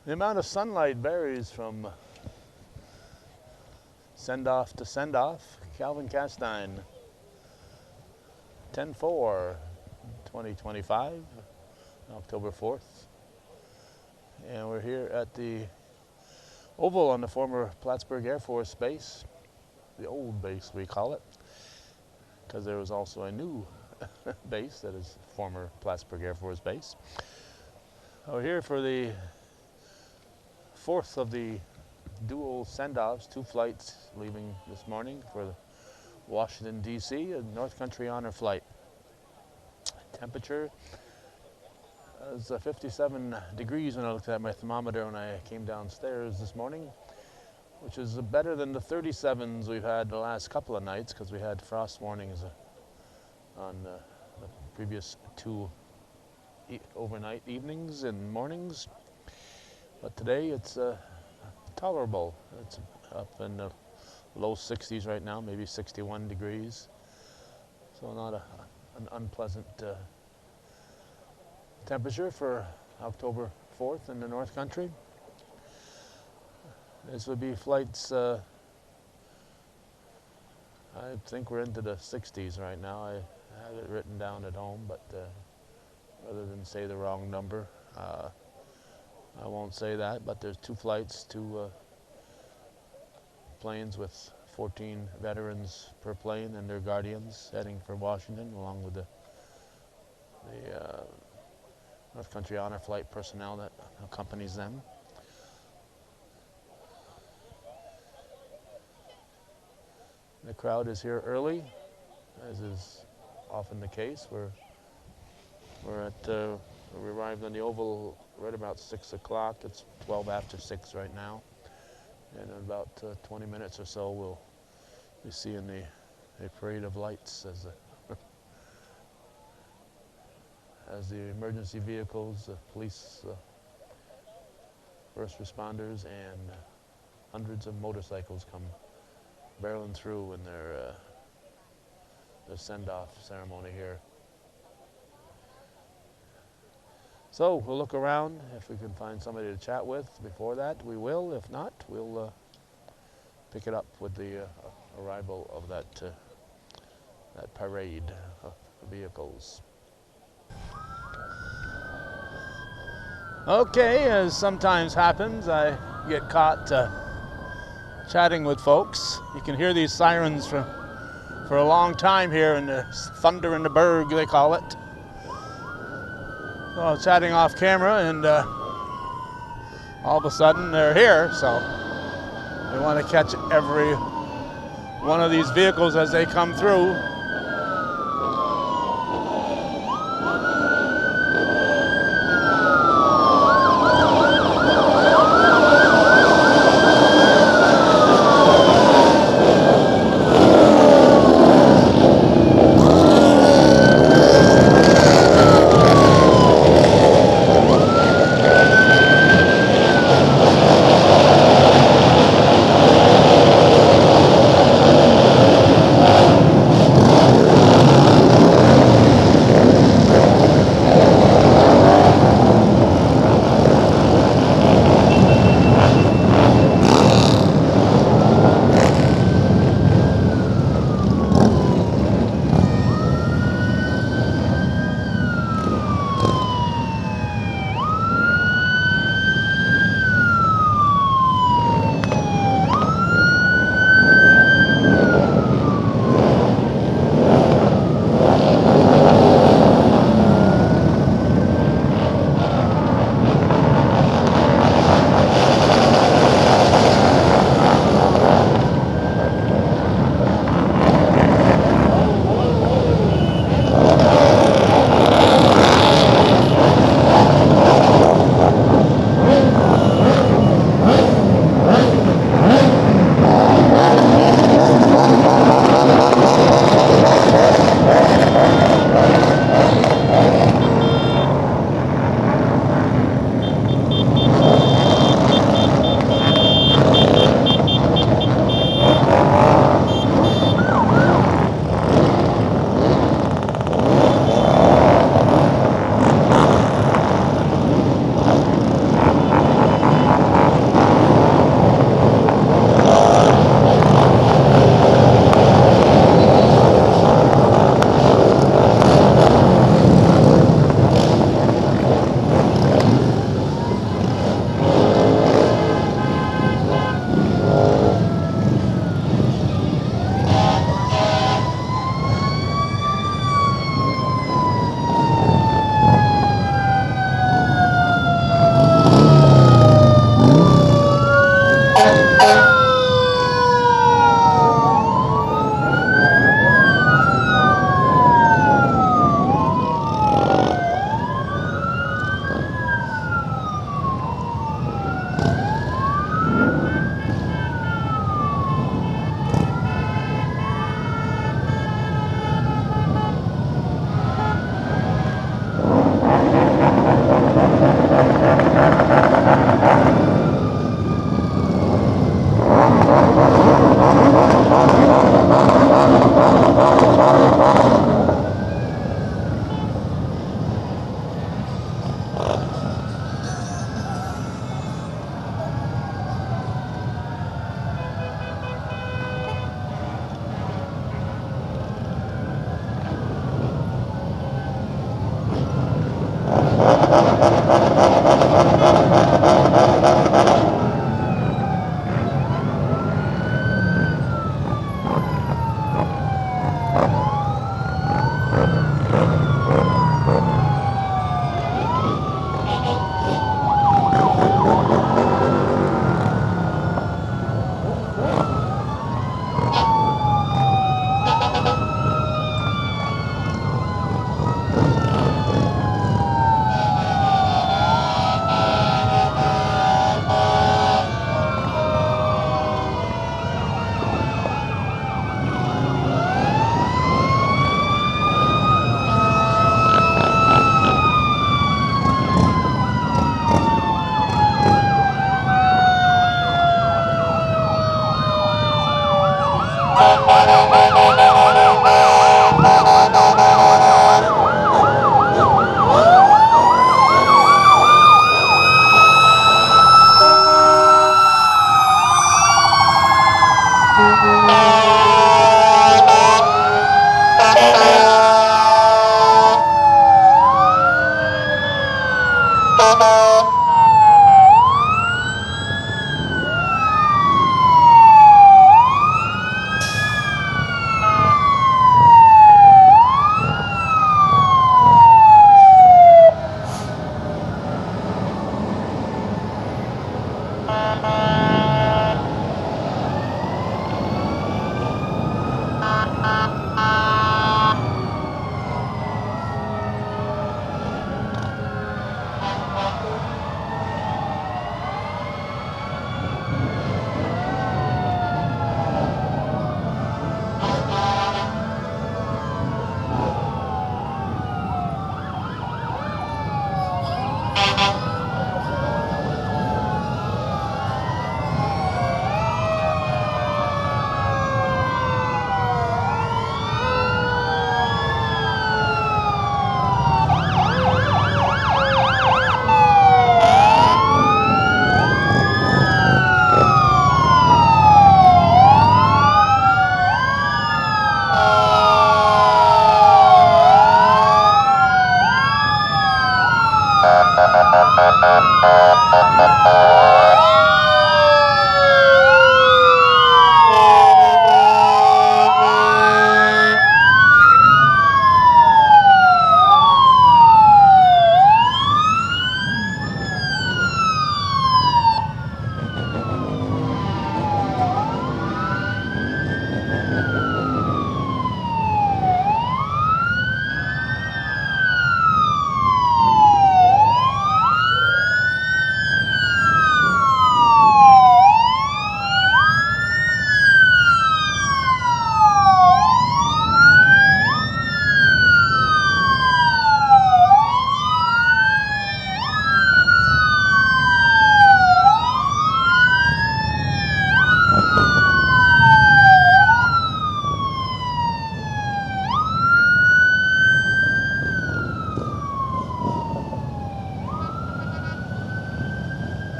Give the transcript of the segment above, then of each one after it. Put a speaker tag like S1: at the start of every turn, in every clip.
S1: The amount of sunlight varies from sendoff to sendoff. Calvin Castine, 10/4/2025, October 4th. And we're here at the oval on the former Plattsburgh Air Force Base, the old base we call it, because there was also a new base that is former Plattsburgh Air Force Base. We're here for the fourth of the dual sendoffs, 2 flights leaving this morning for Washington, D.C., a North Country Honor flight. Temperature is 57 degrees when I looked at my thermometer when I came downstairs this morning, which is better than the 37s we've had the last couple of nights, because we had frost warnings on the previous 2 overnight evenings and mornings. But today it's tolerable. It's up in the low 60s right now, maybe 61 degrees. So not an unpleasant temperature for October 4th in the North Country. This would be flights, I think we're into the 60s right now. I have it written down at home, but rather than say the wrong number, I won't say that, but there's 2 flights, 2 planes with 14 veterans per plane and their guardians heading for Washington, along with the North Country Honor flight personnel that accompanies them. The crowd is here early, as is often the case. We arrived on the Oval right about 6 o'clock. It's 12 after 6 right now. And in about 20 minutes or so, we'll be seeing a parade of lights as the emergency vehicles, police, first responders, and hundreds of motorcycles come barreling through in their send-off ceremony here. So we'll look around. If we can find somebody to chat with before that, we will. If not, we'll pick it up with the arrival of that parade of vehicles. Okay, as sometimes happens, I get caught chatting with folks. You can hear these sirens for a long time here in the thunder in the Berg, they call it. So I was chatting off camera, and all of a sudden they're here, so we want to catch every one of these vehicles as they come through.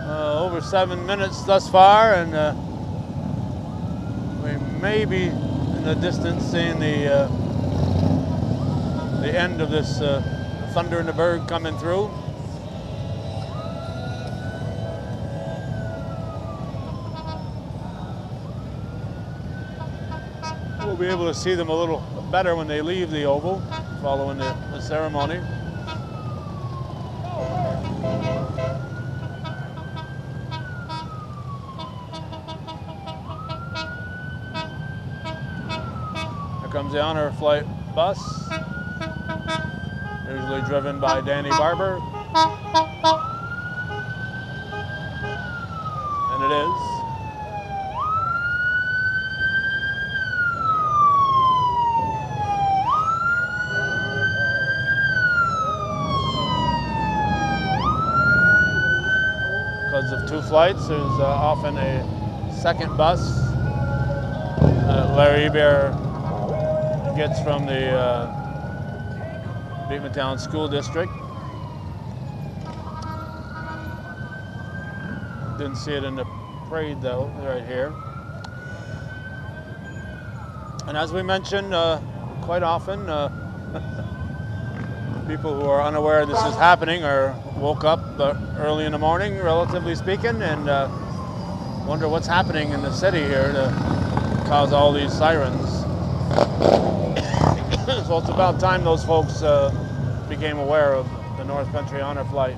S1: Over 7 minutes thus far, and we may be in the distance seeing the end of this Thunder in the Berg coming through. We'll be able to see them a little better when they leave the oval following the ceremony. Comes the honor flight bus, usually driven by Danny Barber, and it is. Because of two flights, there's often a second bus that Larry Bear gets from the Beekmantown School District. Didn't see it in the parade though, right here. And as we mentioned quite often, People who are unaware this is happening or woke up early in the morning, relatively speaking, and wonder what's happening in the city here to cause all these sirens. So it's about time those folks became aware of the North Country Honor Flight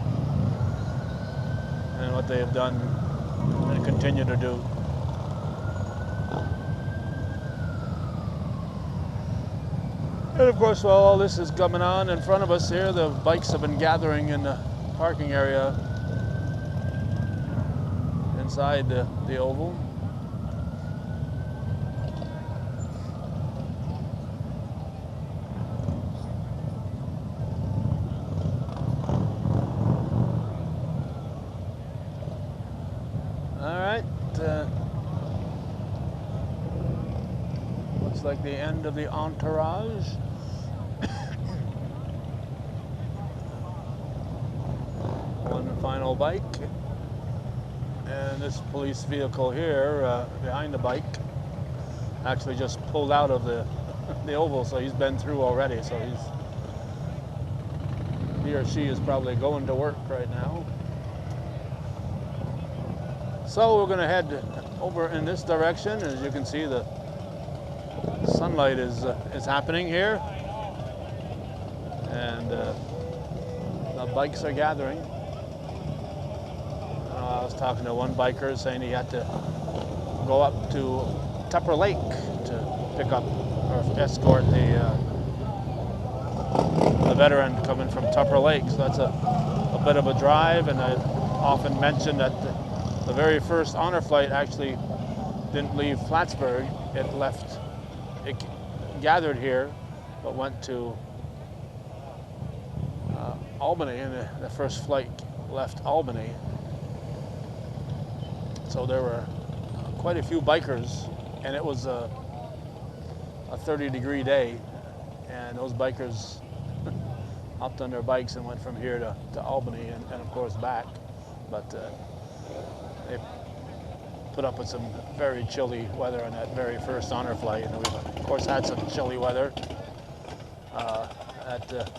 S1: and what they have done and continue to do. And of course, while all this is coming on in front of us here, the bikes have been gathering in the parking area inside the oval. All right. Looks like the end of the entourage. One final bike, and this police vehicle here behind the bike actually just pulled out of the oval, so he's been through already, so he or she is probably going to work right now. So we're going to head over in this direction. As you can see, the sunlight is happening here, and the bikes are gathering. I was talking to one biker saying he had to go up to Tupper Lake to pick up or escort the veteran coming from Tupper Lake. So that's a bit of a drive, and I often mention that the very first honor flight actually didn't leave Plattsburgh. It gathered here, but went to Albany, and the first flight left Albany. So there were quite a few bikers, and it was a 30-degree day, and those bikers hopped on their bikes and went from here to Albany and of course back. But they put up with some very chilly weather on that very first honor flight, and we've of course had some chilly weather at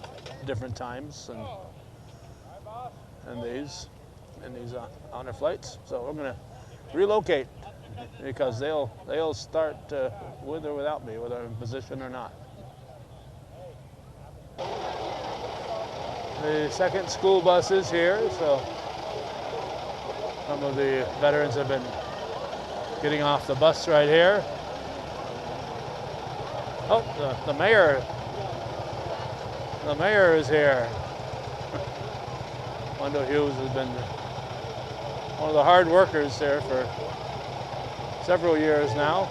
S1: different times and these honor flights. So we're going to relocate because they'll start with or without me, whether I'm in position or not. The second school bus is here, so some of the veterans have been getting off the bus right here. Oh, the mayor is here. Wendell Hughes has been one of the hard workers there for several years now.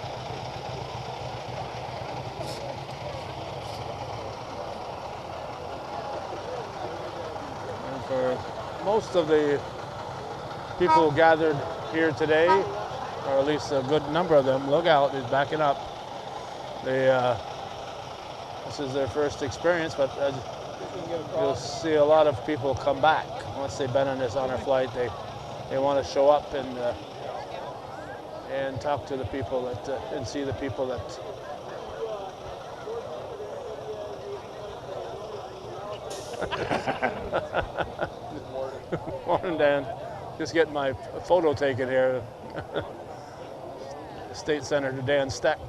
S1: And for most of the people gathered here today, or at least a good number of them, look out, he's backing up. This is their first experience, but you'll see a lot of people come back once they've been on this honor flight. They want to show up and talk to the people and see the people that Morning, Dan. Just getting my photo taken here. State Senator Dan Steck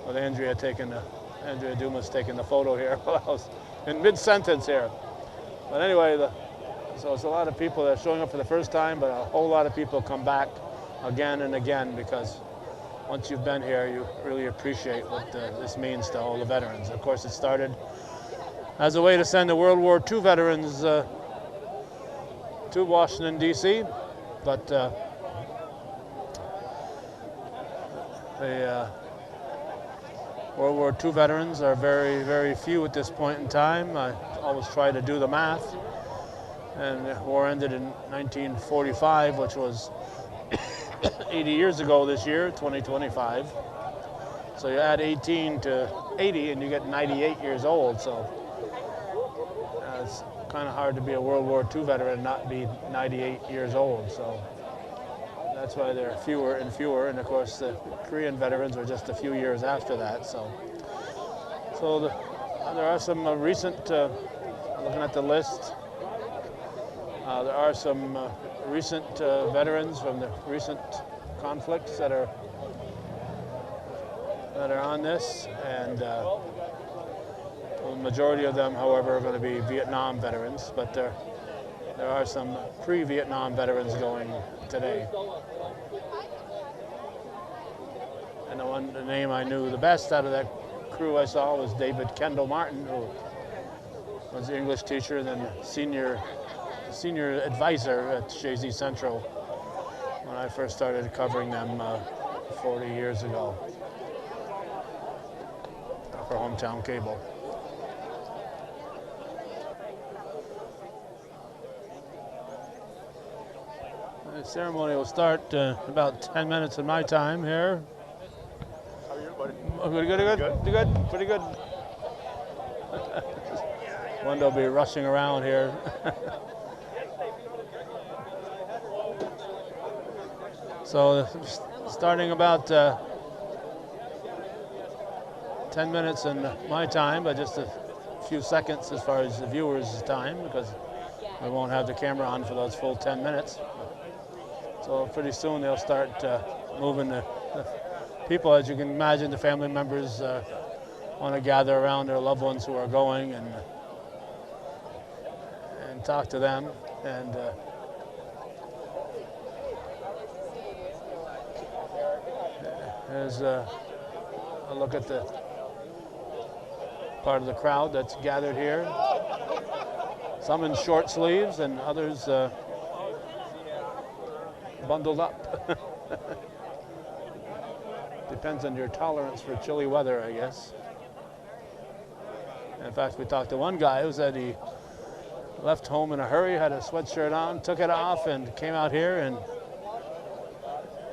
S1: with Andrea Dumas taking the photo here while I was in mid-sentence here. But anyway, so it's a lot of people that are showing up for the first time, but a whole lot of people come back again and again, because once you've been here, you really appreciate what this means to all the veterans. Of course, it started as a way to send the World War II veterans to Washington, D.C., but the World War II veterans are very, very few at this point in time. I always try to do the math, and the war ended in 1945, which was 80 years ago this year, 2025. So you add 18 to 80 and you get 98 years old. So it's kind of hard to be a World War II veteran and not be 98 years old. So that's why there are fewer and fewer. And of course, the Korean veterans were just a few years after that. So There are some recent, looking at the list, there are some recent veterans from the recent conflicts that are on this, and the majority of them, however, are going to be Vietnam veterans, but there are some pre-Vietnam veterans going today. And the name I knew the best out of that crew I saw was David Kendall Martin, who was the English teacher and then senior advisor at Shazy Central when I first started covering them 40 years ago for Hometown Cable. The ceremony will start about 10 minutes in my time here.
S2: How are you, buddy?
S1: Good. Pretty good. Wendell will be rushing around here. So starting about 10 minutes in my time, but just a few seconds as far as the viewers' time, because we won't have the camera on for those full 10 minutes. So pretty soon they'll start moving the people. As you can imagine, the family members want to gather around their loved ones who are going and talk to them. And there's a look at the part of the crowd that's gathered here. Some in short sleeves and others bundled up. Depends on your tolerance for chilly weather, I guess. In fact, we talked to one guy who said he left home in a hurry, had a sweatshirt on, took it off, and came out here, and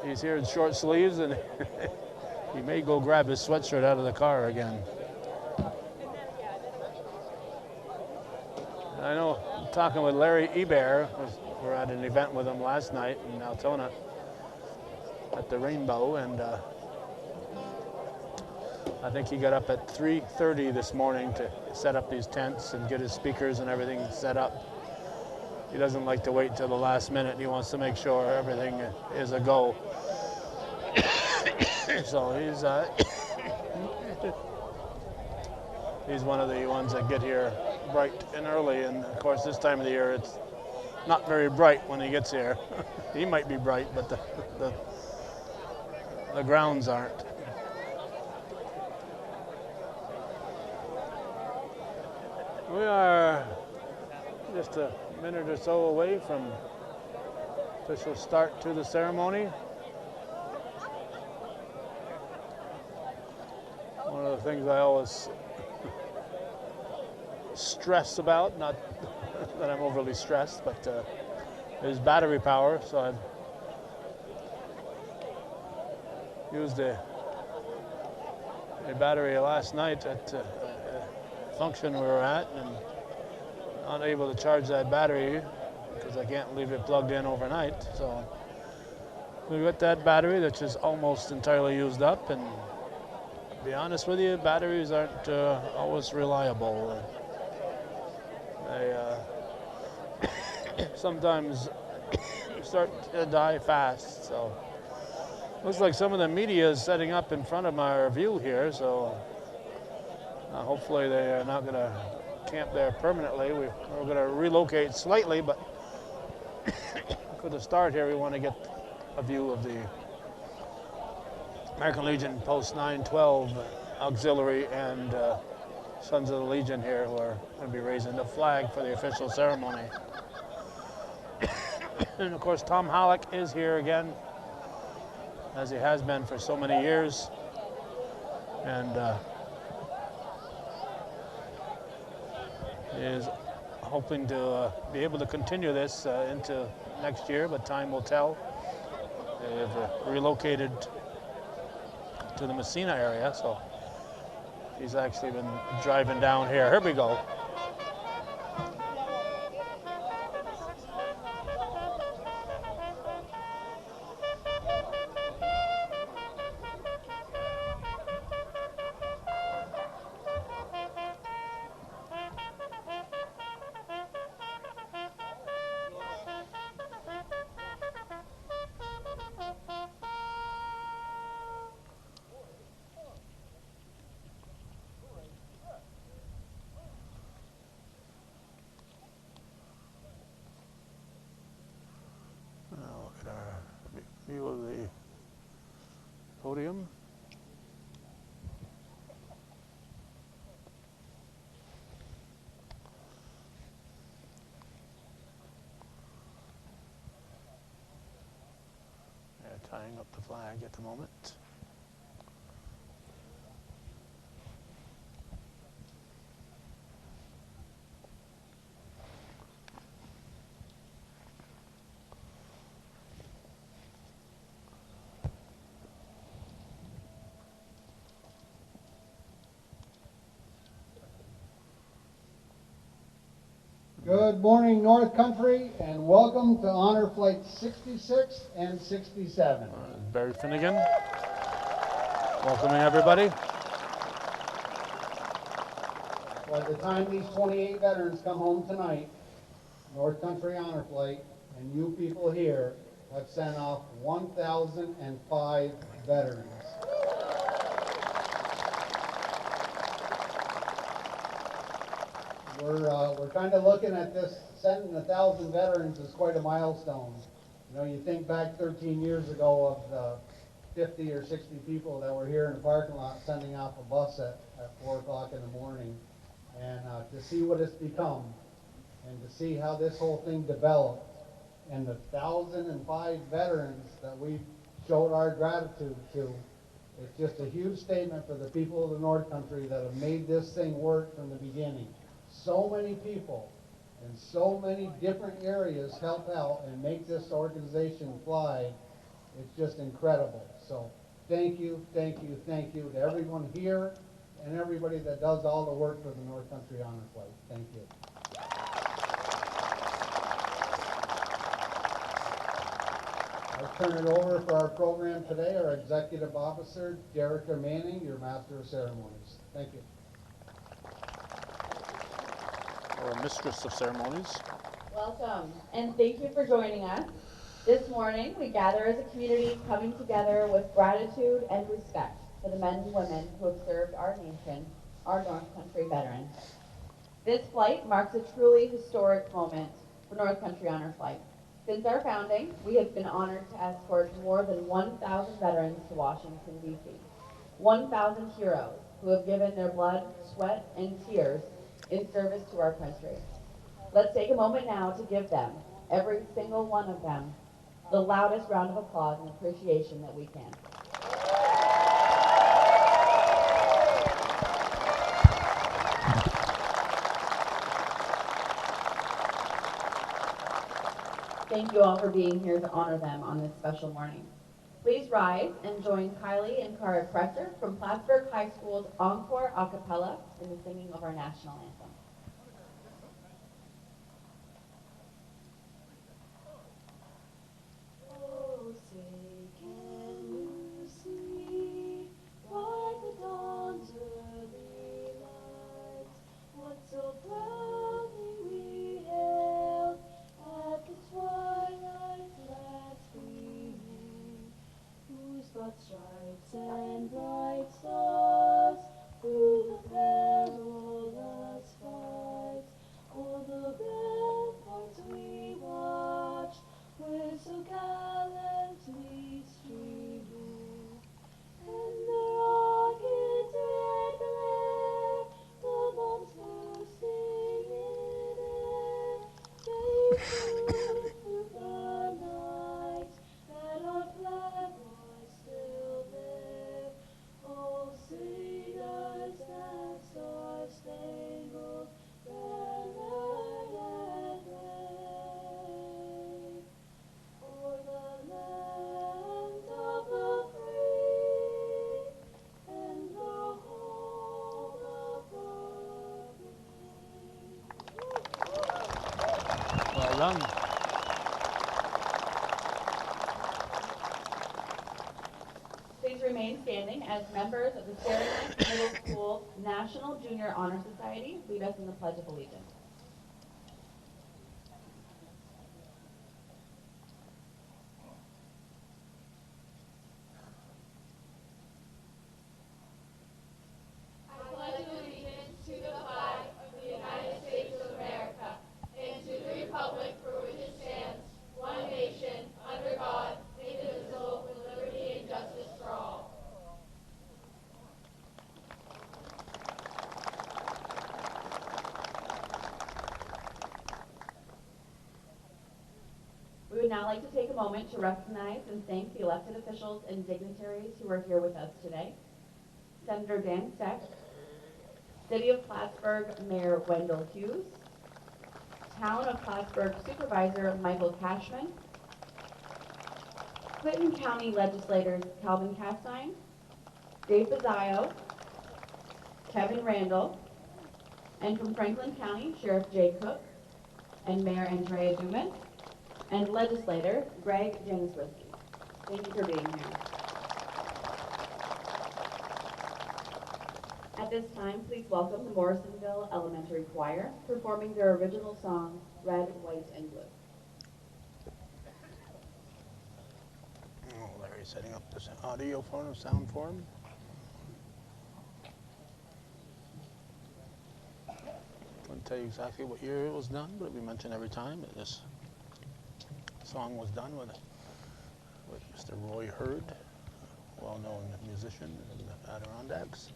S1: he's here in short sleeves, and he may go grab his sweatshirt out of the car again. I know, talking with Larry Ebert, we were at an event with him last night in Altona at the Rainbow, and I think he got up at 3:30 this morning to set up these tents and get his speakers and everything set up. He doesn't like to wait till the last minute. He wants to make sure everything is a go. So he's one of the ones that get here bright and early, and of course this time of the year it's not very bright when he gets here. He might be bright, but the grounds aren't. We are just a minute or so away from official start to the ceremony. One of the things I always stress about, not that I'm overly stressed, but is battery power. So I've used a battery last night at a function we were at, and unable to charge that battery because I can't leave it plugged in overnight. So we got that battery that's just almost entirely used up, and to be honest with you, batteries aren't always reliable. They sometimes start to die fast. So looks like some of the media is setting up in front of our view here, so hopefully they are not going to camp there permanently. We're going to relocate slightly, but for the start here, we want to get a view of the American Legion Post 912 Auxiliary and Sons of the Legion here, who are going to be raising the flag for the official ceremony. And of course, Tom Halleck is here again, as he has been for so many years. And is hoping to be able to continue this into next year, but time will tell. They've relocated to the Messina area, so he's actually been driving down here. Here we go. podium. They're tying up the flag at the moment.
S3: Good morning, North Country, and welcome to Honor Flight 66 and 67.
S1: Barry Finnegan, welcoming everybody.
S3: By the time these 28 veterans come home tonight, North Country Honor Flight and you people here have sent off 1,005 veterans. We're kind of looking at this, sending 1,000 veterans is quite a milestone. You know, you think back 13 years ago of the 50 or 60 people that were here in the parking lot sending off a bus at 4 o'clock in the morning. And to see what it's become and to see how this whole thing developed and the 1,005 veterans that we showed our gratitude to, it's just a huge statement for the people of the North Country that have made this thing work from the beginning. So many people in so many different areas help out and make this organization fly. It's just incredible. So thank you, thank you, thank you to everyone here and everybody that does all the work for the North Country Honor Flight. Thank you. I'll turn it over for our program today, our Executive Officer, Derica Manning, your Master of Ceremonies. Thank you.
S1: Or Mistress of Ceremonies.
S4: Welcome, and thank you for joining us. This morning, we gather as a community coming together with gratitude and respect for the men and women who have served our nation, our North Country veterans. This flight marks a truly historic moment for North Country Honor Flight. Since our founding, we have been honored to escort more than 1,000 veterans to Washington, D.C. 1,000 heroes who have given their blood, sweat, and tears in service to our country. Let's take a moment now to give them, every single one of them, the loudest round of applause and appreciation that we can. Thank you all for being here to honor them on this special morning. Please rise and join Kylie and Cara Presser from Plattsburgh High School's Encore a cappella in the singing of our national anthem.
S5: Oh, say, can you see, bright the dawn's early light, what so proudly we hailed at the twilight's last gleaming, whose broad stripes and bright stars through the perilous fight, o'er the ramparts we watched, where so gallantly streaming, and the rocket's red glare, the bombs bursting in air, they proved through the night that our flag was still there. Oh, say does that star-spangled banner yet wave o'er the land of the free and the home of the brave.
S1: Well done.
S4: Please remain standing as members of the Saranac Middle School National Junior Honor Society lead us in the Pledge of Allegiance.
S5: I pledge allegiance to the flag of the United States of America and to the republic for which it stands, one nation, under God, indivisible, with liberty and justice for all.
S4: would now like to take a moment to recognize and thank the elected officials and dignitaries who are here with us today. Senator Dan Steck, City of Plattsburgh Mayor Wendell Hughes, Town of Plattsburgh Supervisor Michael Cashman, Clinton County Legislators Calvin Castine, Dave Bazzaio, Kevin Randall, and from Franklin County, Sheriff Jay Cook, and Mayor Andrea Dumas, and Legislator Greg Janiswiski. Thank you for being here. At this time, please welcome the Morrisonville Elementary Choir performing their original song, Red, White, and Blue.
S1: Oh, Larry's setting up this audio form, sound form. I wouldn't tell you exactly what year it was done, but we mention every time that this song was done with Mr. Roy Hurd, a well-known musician in the Adirondacks.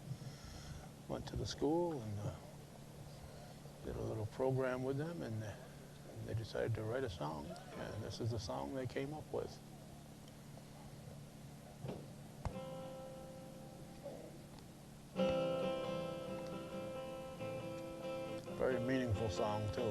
S1: Went to the school and did a little program with them, and they decided to write a song, and this is the song they came up with. Very meaningful song too.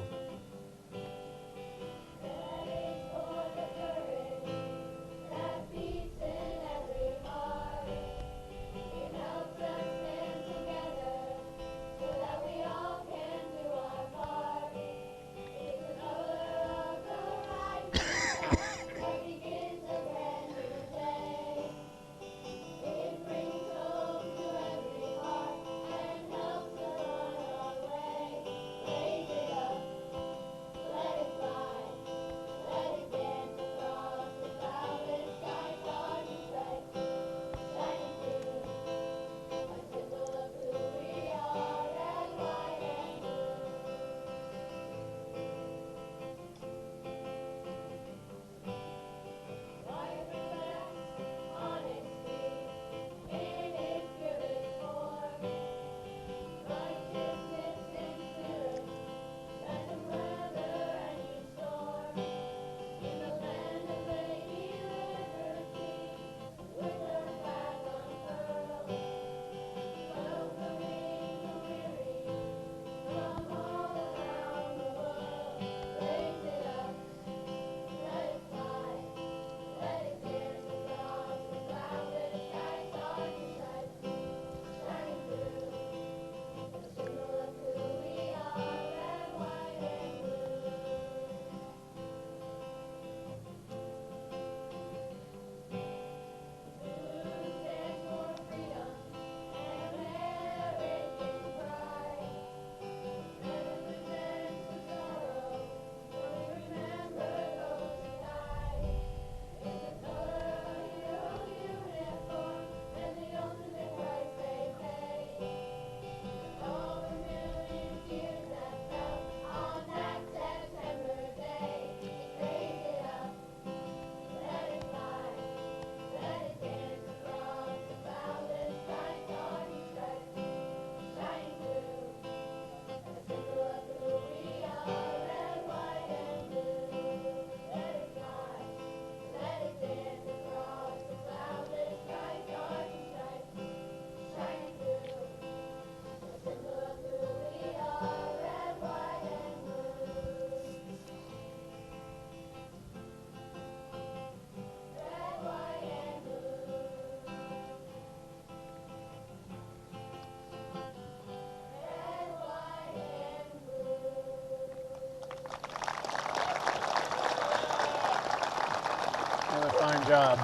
S1: Fine job.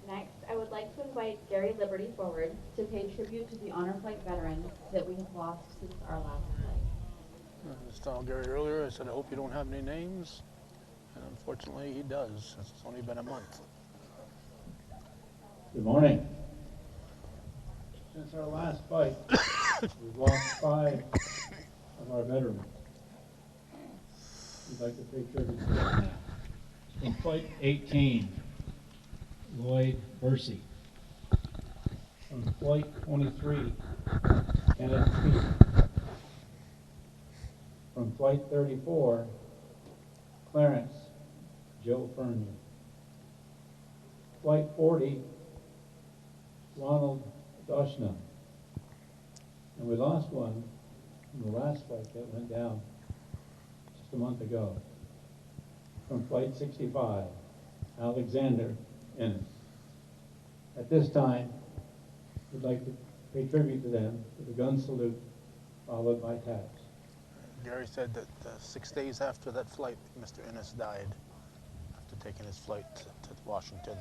S4: Next, I would like to invite Gary Liberty forward to pay tribute to the Honor Flight veterans that we have lost since our last flight.
S1: I just told Gary earlier, I said, I hope you don't have any names. And unfortunately, he does. It's only been a month.
S6: Good morning. Since our last fight, we've lost 5 of our veterans. We'd like to pay tribute to them now. From Flight 18, Lloyd Bursey. From Flight 23, Kenneth Peak. From Flight 34, Clarence Joe Fernier. Flight 40, Ronald Doshna. And we lost one in the last flight that went down just a month ago. From Flight 65, Alexander Ennis. At this time, we'd like to pay tribute to them with a gun salute, followed by taps.
S1: Gary said that 6 days after that flight, Mr. Ennis died after taking his flight to Washington.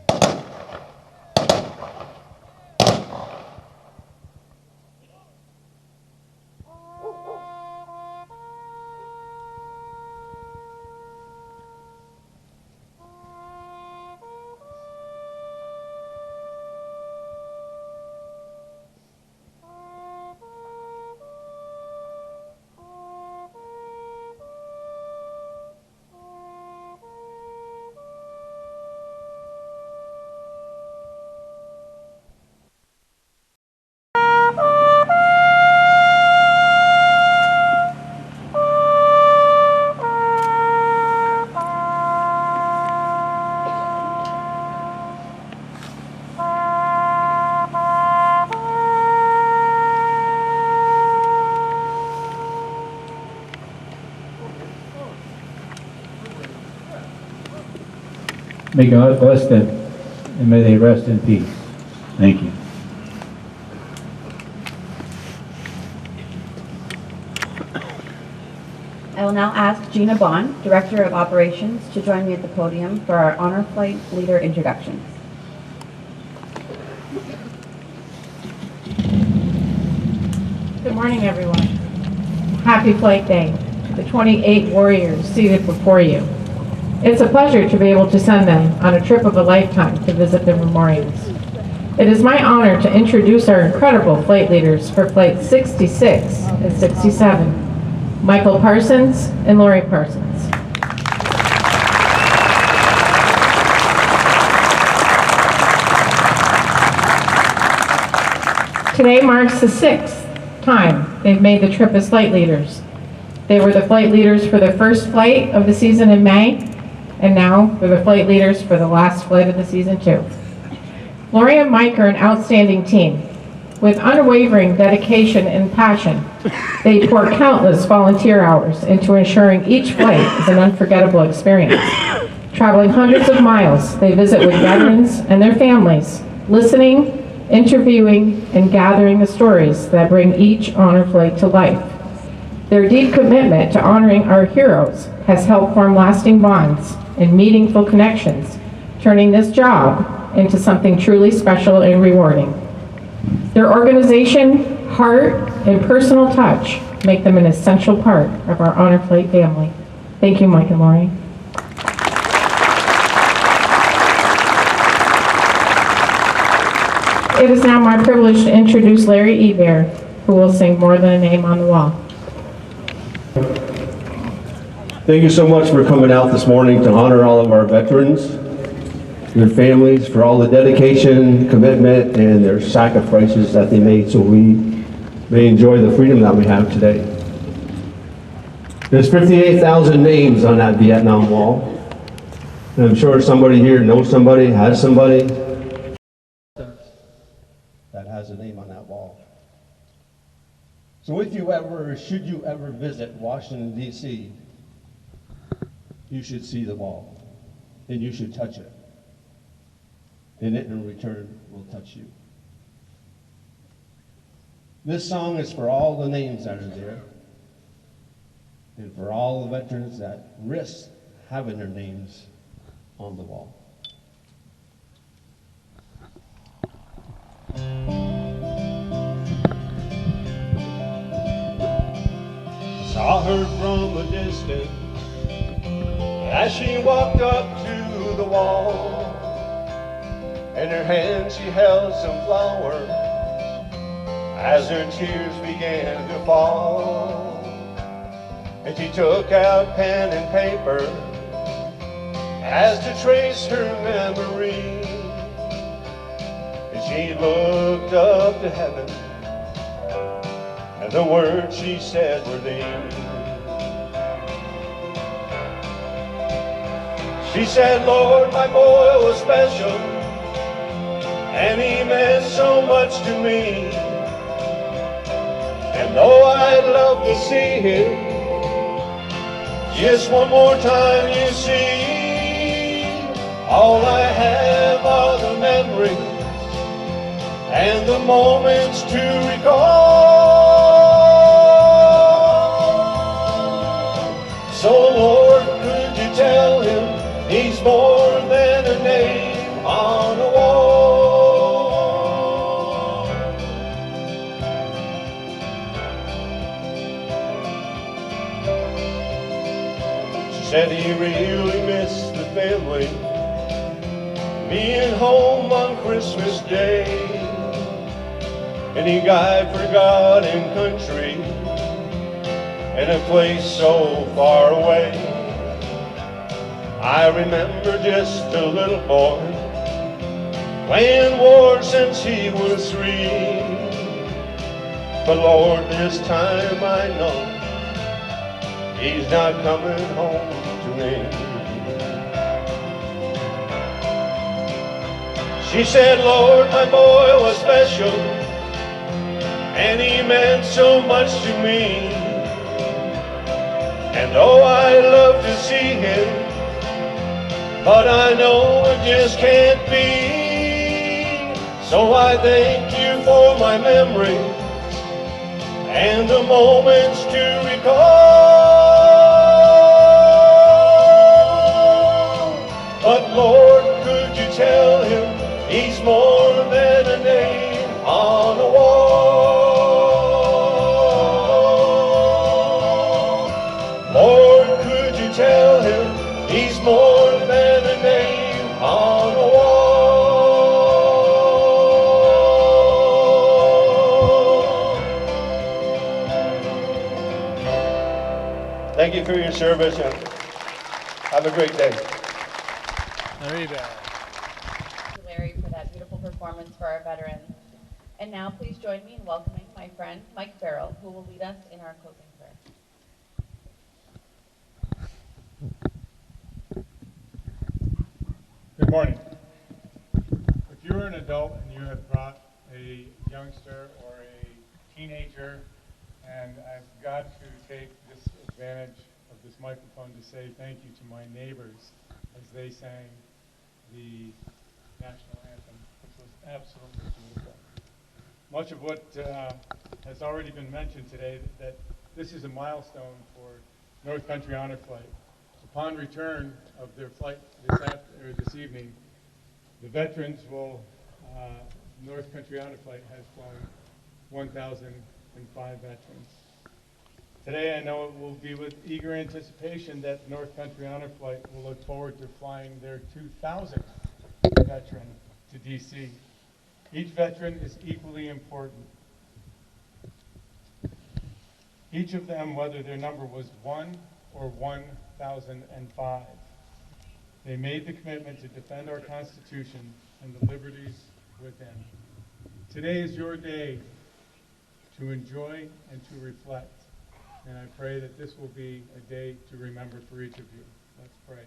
S6: May God bless them, and may they rest in peace. Thank you.
S4: I will now ask Gina Bond, Director of Operations, to join me at the podium for our Honor Flight Leader introductions.
S7: Good morning, everyone. Happy Flight Day to the 28 warriors seated before you. It's a pleasure to be able to send them on a trip of a lifetime to visit their memorials. It is my honor to introduce our incredible flight leaders for Flight 66 and 67, Michael Parsons and Lori Parsons. Today marks the 6th time they've made the trip as flight leaders. They were the flight leaders for the first flight of the season in May, and now they're the flight leaders for the last flight of the season too. Lori and Mike are an outstanding team. With unwavering dedication and passion, they pour countless volunteer hours into ensuring each flight is an unforgettable experience. Traveling hundreds of miles, they visit with veterans and their families, listening, interviewing, and gathering the stories that bring each honor flight to life. Their deep commitment to honoring our heroes has helped form lasting bonds and meaningful connections, turning this job into something truly special and rewarding. Their organization, heart, and personal touch make them an essential part of our Honor Flight family. Thank you, Mike and Lori. It is now my privilege to introduce Larry Ebert, who will sing More Than a Name on the Wall.
S8: Thank you so much for coming out this morning to honor all of our veterans, their families, for all the dedication, commitment, and their sacrifices that they made so we may enjoy the freedom that we have today. There's 58,000 names on that Vietnam Wall, and I'm sure somebody here knows somebody, has somebody that has a name on that wall. So if you ever, should you ever visit Washington, D.C., you should see the wall, and you should touch it. And it in return will touch you. This song is for all the names that are there, and for all the veterans that risk having their names on the wall. I saw her from a distance as she walked up to the wall. In her hand she held some flowers as her tears began to fall. And she took out pen and paper as to trace her memory. And she looked up to heaven, and the words she said were these: She said, Lord, my boy was special, and he meant so much to me. And though I'd love to see him just one more time, you see, all I have are the memories and the moments to recall. So Lord, could you tell him he's more than a name on a wall? She said he really missed the family, being home on Christmas Day. And he died for God and country in a place so far away. I remember just a little boy playing war since he was 3. But Lord, this time I know he's not coming home to me. She said, Lord, my boy was special, and he meant so much to me. And oh, I love to see him, but I know it just can't be. So I thank you for my memory and the moments to recall. But Lord, could you tell him he's more than a name on a wall? Lord, could you tell him he's more than a name on a wall? Thank you for your service, and have a great day.
S2: Very bad.
S4: Thank you, Larry, for that beautiful performance for our veterans. And now please join me in welcoming my friend Mike Farrell, who will lead us in our closing prayer.
S2: Good morning. If you're an adult and you have brought a youngster or a teenager, and I've got to take this advantage of this microphone to say thank you to my neighbors as they sang the national anthem, which was absolutely beautiful. Much of what has already been mentioned today, that this is a milestone for North Country Honor Flight. Upon return of their flight this evening, the veterans will, North Country Honor Flight has flown 1,005 veterans. Today I know it will be with eager anticipation that North Country Honor Flight will look forward to flying their 2,000th veteran to DC. Each veteran is equally important. Each of them, whether their number was 1 or 1,005, they made the commitment to defend our Constitution and the liberties within. Today is your day to enjoy and to reflect, and I pray that this will be a day to remember for each of you. Let's pray.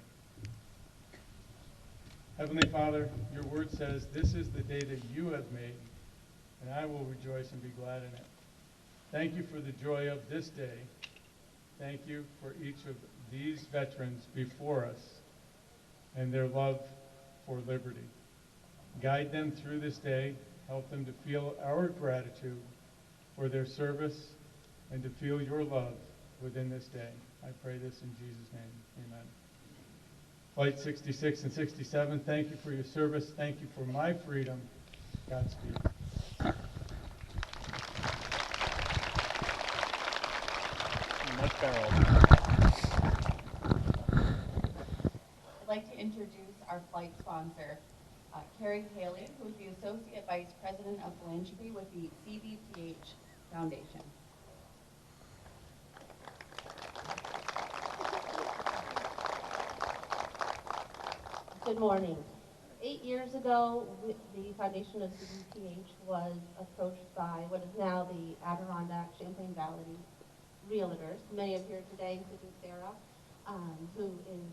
S2: Heavenly Father, your word says, this is the day that you have made, and I will rejoice and be glad in it. Thank you for the joy of this day. Thank you for each of these veterans before us and their love for liberty. Guide them through this day. Help them to feel our gratitude for their service and to feel your love within this day. I pray this in Jesus' name. Amen. Flight 66 and 67, thank you for your service. Thank you for my freedom. Godspeed.
S1: Mike Farrell.
S4: I'd like to introduce our flight sponsor, Carrie Haley, who is the Associate Vice President of Philanthropy with the CVPH Foundation.
S9: Good morning. 8 years ago, the foundation of CVPH was approached by what is now the Adirondack Champlain Valley Realtors. Many of you here today, including Sarah, who is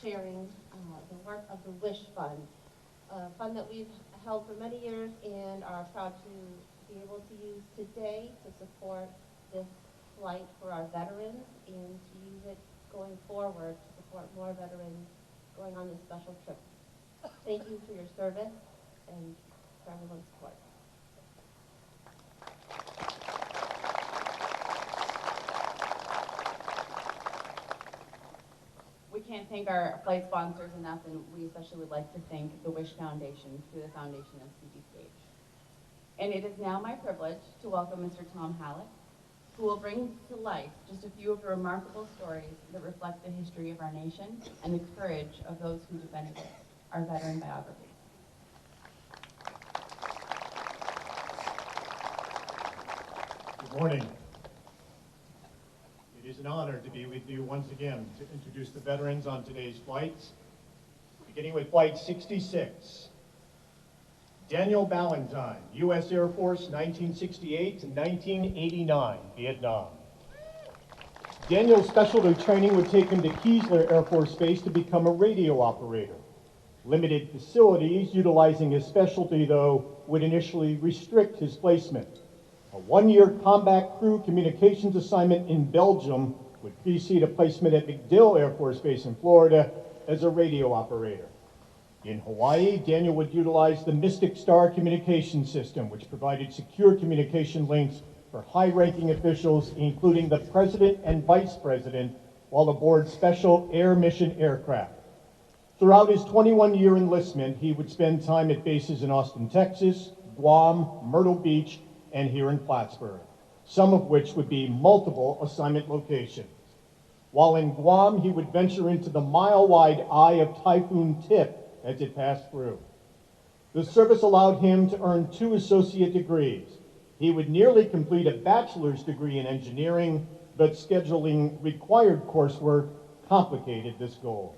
S9: chairing the work of the Wish Fund, a fund that we've held for many years and are proud to be able to use today to support this flight for our veterans and to use it going forward to support more veterans going on this special trip. Thank you for your service and for everyone's support.
S4: We can't thank our flight sponsors enough, and we especially would like to thank the Wish Foundation through the foundation of CDPH. And it is now my privilege to welcome Mr. Tom Halleck, who will bring to life just a few of the remarkable stories that reflect the history of our nation and the courage of those who defended it, our veteran biographies.
S10: Good morning. It is an honor to be with you once again to introduce the veterans on today's flights, beginning with Flight 66. Daniel Ballantyne, U.S. Air Force, 1968 to 1989, Vietnam. Daniel's specialty training would take him to Keesler Air Force Base to become a radio operator. Limited facilities utilizing his specialty, though, would initially restrict his placement. A one-year combat crew communications assignment in Belgium would precede a placement at MacDill Air Force Base in Florida as a radio operator. In Hawaii, Daniel would utilize the Mystic Star communication system, which provided secure communication links for high-ranking officials, including the President and Vice President, while aboard special air mission aircraft. Throughout his 21-year enlistment, he would spend time at bases in Austin, Texas, Guam, Myrtle Beach, and here in Plattsburgh, some of which would be multiple assignment locations. While in Guam, he would venture into the mile-wide eye of Typhoon Tip as it passed through. The service allowed him to earn 2 associate degrees. He would nearly complete a bachelor's degree in engineering, but scheduling required coursework complicated this goal.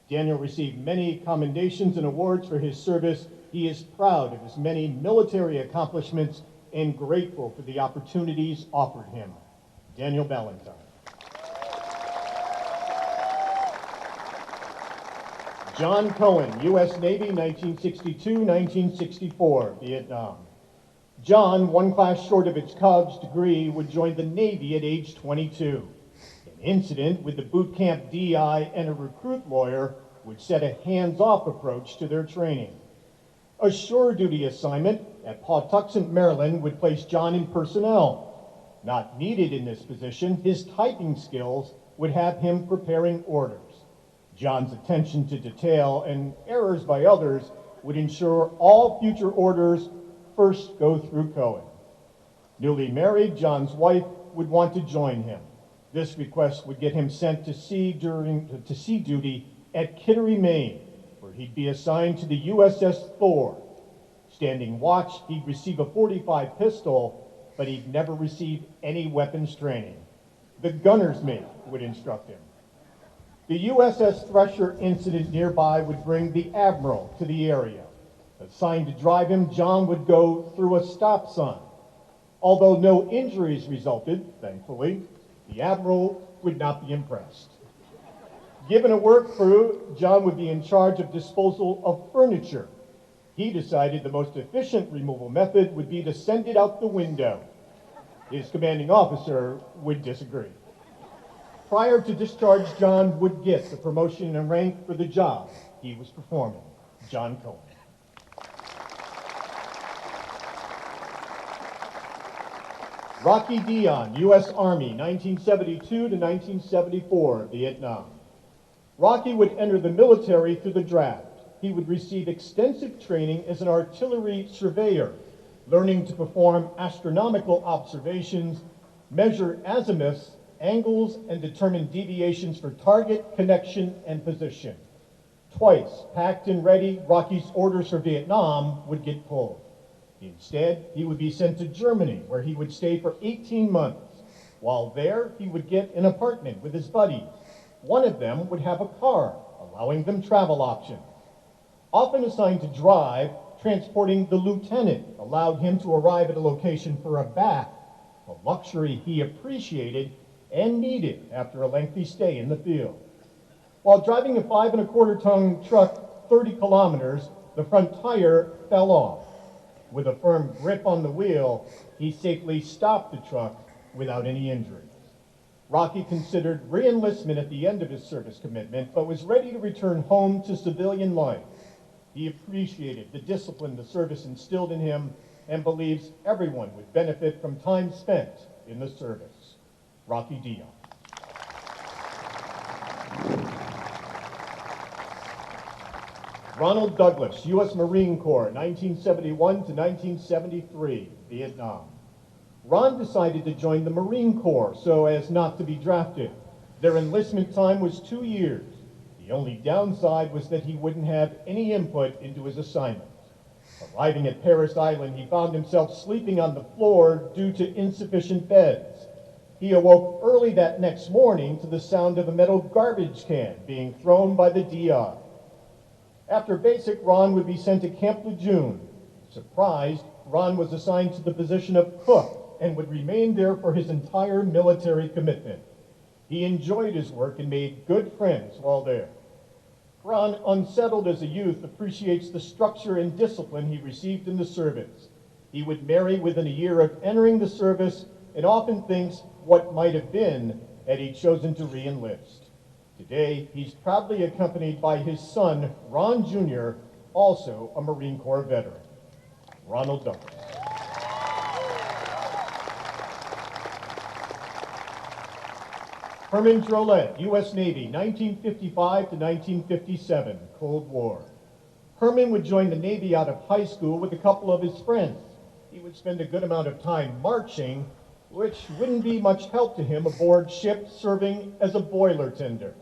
S10: Daniel received many commendations and awards for his service. He is proud of his many military accomplishments and grateful for the opportunities offered him. Daniel Ballantyne. John Cohen, U.S. Navy, 1962-1964, Vietnam. John, one class short of its Cubs degree, would join the Navy at age 22. An incident with the boot camp DI and a recruit lawyer would set a hands-off approach to their training. A shore duty assignment at Pawtuxet, Maryland would place John in personnel. Not needed in this position, his typing skills would have him preparing orders. John's attention to detail and errors by others would ensure all future orders first go through Cohen. Newly married, John's wife would want to join him. This request would get him sent to sea duty at Kittery, Maine, where he'd be assigned to the USS Thor. Standing watch, he'd receive a .45 pistol, but he'd never receive any weapons training. The gunner's mate would instruct him. The USS Thresher incident nearby would bring the Admiral to the area. Assigned to drive him, John would go through a stop sign. Although no injuries resulted, thankfully, the Admiral would not be impressed. Given a work crew, John would be in charge of disposal of furniture. He decided the most efficient removal method would be to send it out the window. His commanding officer would disagree. Prior to discharge, John would get the promotion and rank for the job he was performing. John Cohen. Rocky Dion, U.S. Army, 1972 to 1974, Vietnam. Rocky would enter the military through the draft. He would receive extensive training as an artillery surveyor, learning to perform astronomical observations, measure azimuths, angles, and determine deviations for target, connection, and position. Twice, packed and ready, Rocky's orders for Vietnam would get pulled. Instead, he would be sent to Germany, where he would stay for 18 months. While there, he would get an apartment with his buddies. One of them would have a car, allowing them travel options. Often assigned to drive, transporting the lieutenant allowed him to arrive at a location for a bath, a luxury he appreciated and needed after a lengthy stay in the field. While driving a 5¼ ton truck 30 kilometers, the front tire fell off. With a firm grip on the wheel, he safely stopped the truck without any injuries. Rocky considered re-enlistment at the end of his service commitment, but was ready to return home to civilian life. He appreciated the discipline the service instilled in him and believes everyone would benefit from time spent in the service. Rocky Dion. Ronald Douglas, U.S. Marine Corps, 1971 to 1973, Vietnam. Ron decided to join the Marine Corps so as not to be drafted. Their enlistment time was 2 years. The only downside was that he wouldn't have any input into his assignment. Arriving at Parris Island, he found himself sleeping on the floor due to insufficient beds. He awoke early that next morning to the sound of a metal garbage can being thrown by the DI. After basic, Ron would be sent to Camp Lejeune. Surprised, Ron was assigned to the position of cook and would remain there for his entire military commitment. He enjoyed his work and made good friends while there. Ron, unsettled as a youth, appreciates the structure and discipline he received in the service. He would marry within a year of entering the service and often thinks what might have been had he chosen to re-enlist. Today, he's proudly accompanied by his son, Ron Jr., also a Marine Corps veteran. Ronald Douglas. Herman Drolet, U.S. Navy, 1955 to 1957, Cold War. Herman would join the Navy out of high school with a couple of his friends. He would spend a good amount of time marching, which wouldn't be much help to him aboard ship serving as a boiler tender.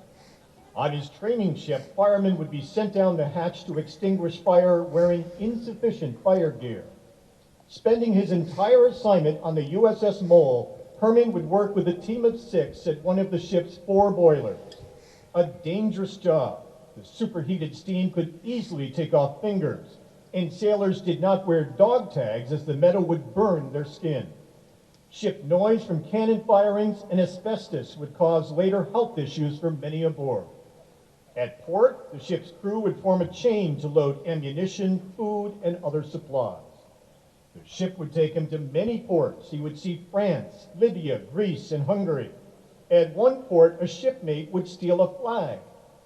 S10: On his training ship, firemen would be sent down the hatch to extinguish fire wearing insufficient fire gear. Spending his entire assignment on the USS Mole, Herman would work with a team of 6 at one of the ship's 4 boilers. A dangerous job. The superheated steam could easily take off fingers, and sailors did not wear dog tags as the metal would burn their skin. Ship noise from cannon firings and asbestos would cause later health issues for many aboard. At port, the ship's crew would form a chain to load ammunition, food, and other supplies. The ship would take him to many ports. He would see France, Libya, Greece, and Hungary. At one port, a shipmate would steal a flag,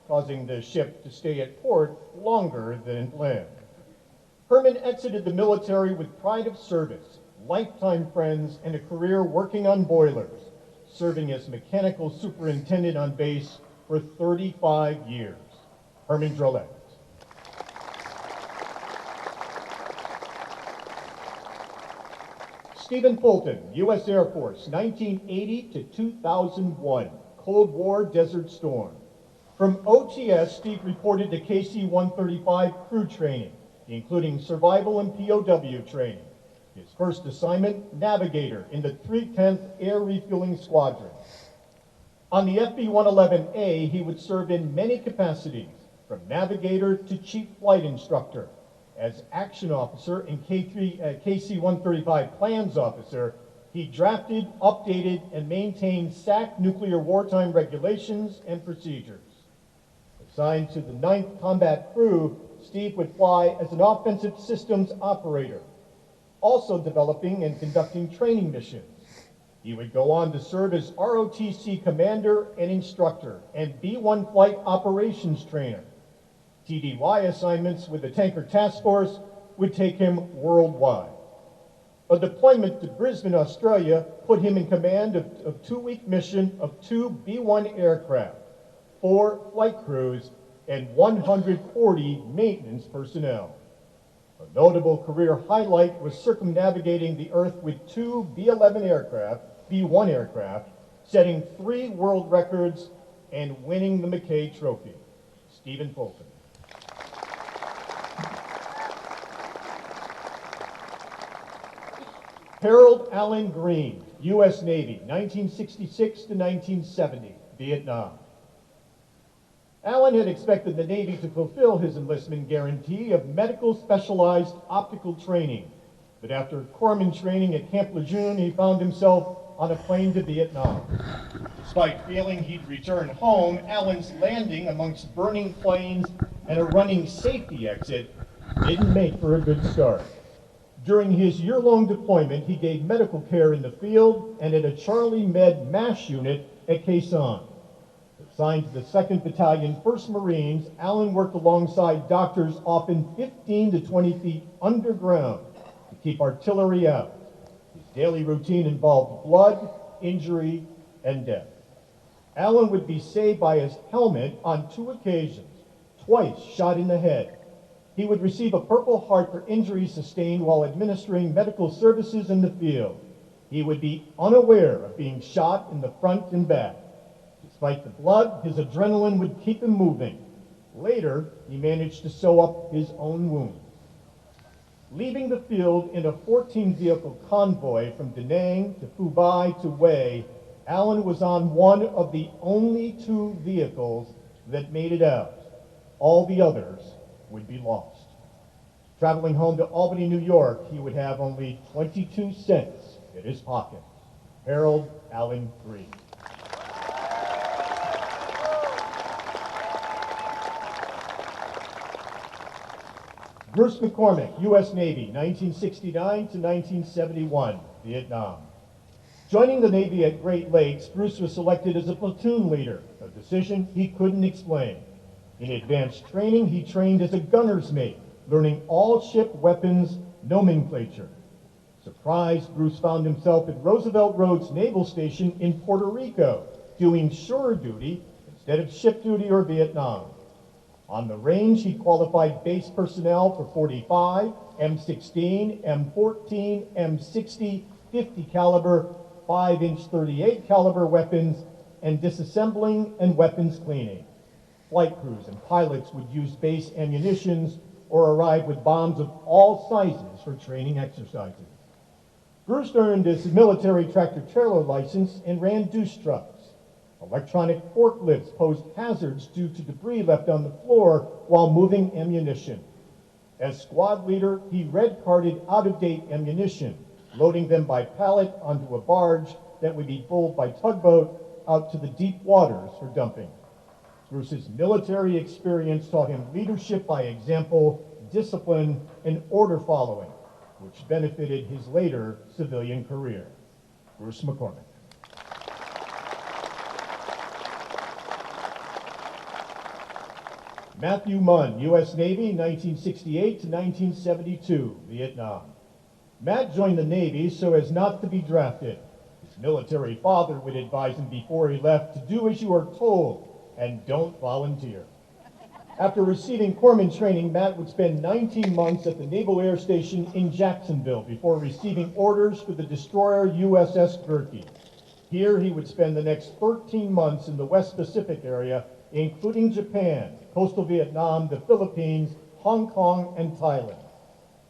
S10: causing the ship to stay at port longer than planned. Herman exited the military with pride of service, lifetime friends, and a career working on boilers, serving as mechanical superintendent on base for 35 years. Herman Drolet. Stephen Fulton, U.S. Air Force, 1980 to 2001, Cold War Desert Storm. From OTS, Steve reported to KC-135 crew training, including survival and POW training. His first assignment, navigator in the 310th Air Refueling Squadron. On the FB-111A, he would serve in many capacities, from navigator to chief flight instructor. As action officer and KC-135 plans officer, he drafted, updated, and maintained SAC nuclear wartime regulations and procedures. Assigned to the 9th Combat Crew, Steve would fly as an offensive systems operator, also developing and conducting training missions. He would go on to serve as ROTC commander and instructor and B-1 flight operations trainer. TDY assignments with the Tanker Task Force would take him worldwide. A deployment to Brisbane, Australia, put him in command of a 2-week mission of 2 B-1 aircraft, 4 flight crews, and 140 maintenance personnel. A notable career highlight was circumnavigating the Earth with 2 B-11 aircraft, B-1 aircraft, setting 3 world records and winning the McKay Trophy. Stephen Fulton. Harold Allen Green, U.S. Navy, 1966 to 1970, Vietnam. Allen had expected the Navy to fulfill his enlistment guarantee of medical specialized optical training, but after corpsman training at Camp Lejeune, he found himself on a plane to Vietnam. Despite feeling he'd return home, Allen's landing amongst burning planes and a running safety exit didn't make for a good start. During his year-long deployment, he gave medical care in the field and at a Charlie Med MASH unit at Castine. Assigned to the 2nd Battalion, 1st Marines, Allen worked alongside doctors often 15 to 20 feet underground to keep artillery out. His daily routine involved blood, injury, and death. Allen would be saved by his helmet on 2 occasions, twice shot in the head. He would receive a Purple Heart for injuries sustained while administering medical services in the field. He would be unaware of being shot in the front and back. Despite the blood, his adrenaline would keep him moving. Later, he managed to sew up his own wounds. Leaving the field in a 14-vehicle convoy from Da Nang to Phu Bai to Hue, Allen was on one of the only 2 vehicles that made it out. All the others would be lost. Traveling home to Albany, New York, he would have only 22 cents in his pocket. Harold Allen Green. Bruce McCormick, U.S. Navy, 1969 to 1971, Vietnam. Joining the Navy at Great Lakes, Bruce was selected as a platoon leader, a decision he couldn't explain. In advanced training, he trained as a gunner's mate, learning all ship weapons nomenclature. Surprised, Bruce found himself at Roosevelt Roads Naval Station in Puerto Rico, doing shore duty instead of ship duty or Vietnam. On the range, he qualified base personnel for 45, M16, M14, M60, 50 caliber, 5-inch 38 caliber weapons, and disassembling and weapons cleaning. Flight crews and pilots would use base ammunitions or arrive with bombs of all sizes for training exercises. Bruce earned his military tractor-trailer license and ran deuce trucks. Electronic forklifts posed hazards due to debris left on the floor while moving ammunition. As squad leader, he red-carded out-of-date ammunition, loading them by pallet onto a barge that would be pulled by tugboat out to the deep waters for dumping. Bruce's military experience taught him leadership by example, discipline, and order following, which benefited his later civilian career. Bruce McCormick. Matthew Munn, U.S. Navy, 1968 to 1972, Vietnam. Matt joined the Navy so as not to be drafted. His military father would advise him before he left to do as you are told and don't volunteer. After receiving corpsman training, Matt would spend 19 months at the Naval Air Station in Jacksonville before receiving orders for the destroyer USS Gerke. Here he would spend the next 13 months in the West Pacific area, including Japan, coastal Vietnam, the Philippines, Hong Kong, and Thailand.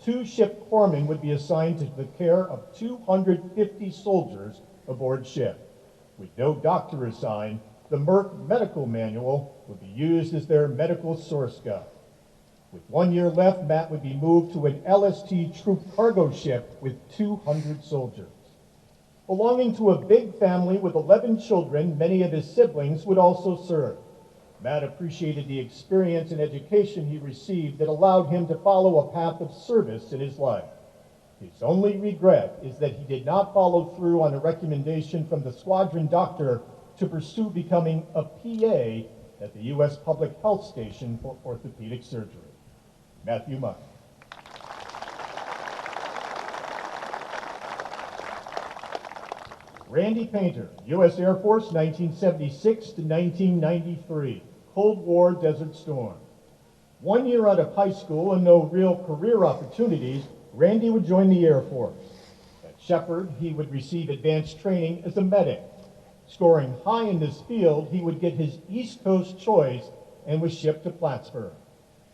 S10: 2 ship corpsmen would be assigned to the care of 250 soldiers aboard ship. With no doctor assigned, the Merck Medical Manual would be used as their medical source guide. With 1 year left, Matt would be moved to an LST troop cargo ship with 200 soldiers. Belonging to a big family with 11 children, many of his siblings would also serve. Matt appreciated the experience and education he received that allowed him to follow a path of service in his life. His only regret is that he did not follow through on a recommendation from the squadron doctor to pursue becoming a PA at the U.S. Public Health Station for orthopedic surgery. Matthew Munn. Randy Painter, U.S. Air Force, 1976 to 1993, Cold War Desert Storm. 1 year out of high school and no real career opportunities, Randy would join the Air Force. At Shepherd, he would receive advanced training as a medic. Scoring high in this field, he would get his East Coast choice and was shipped to Plattsburgh.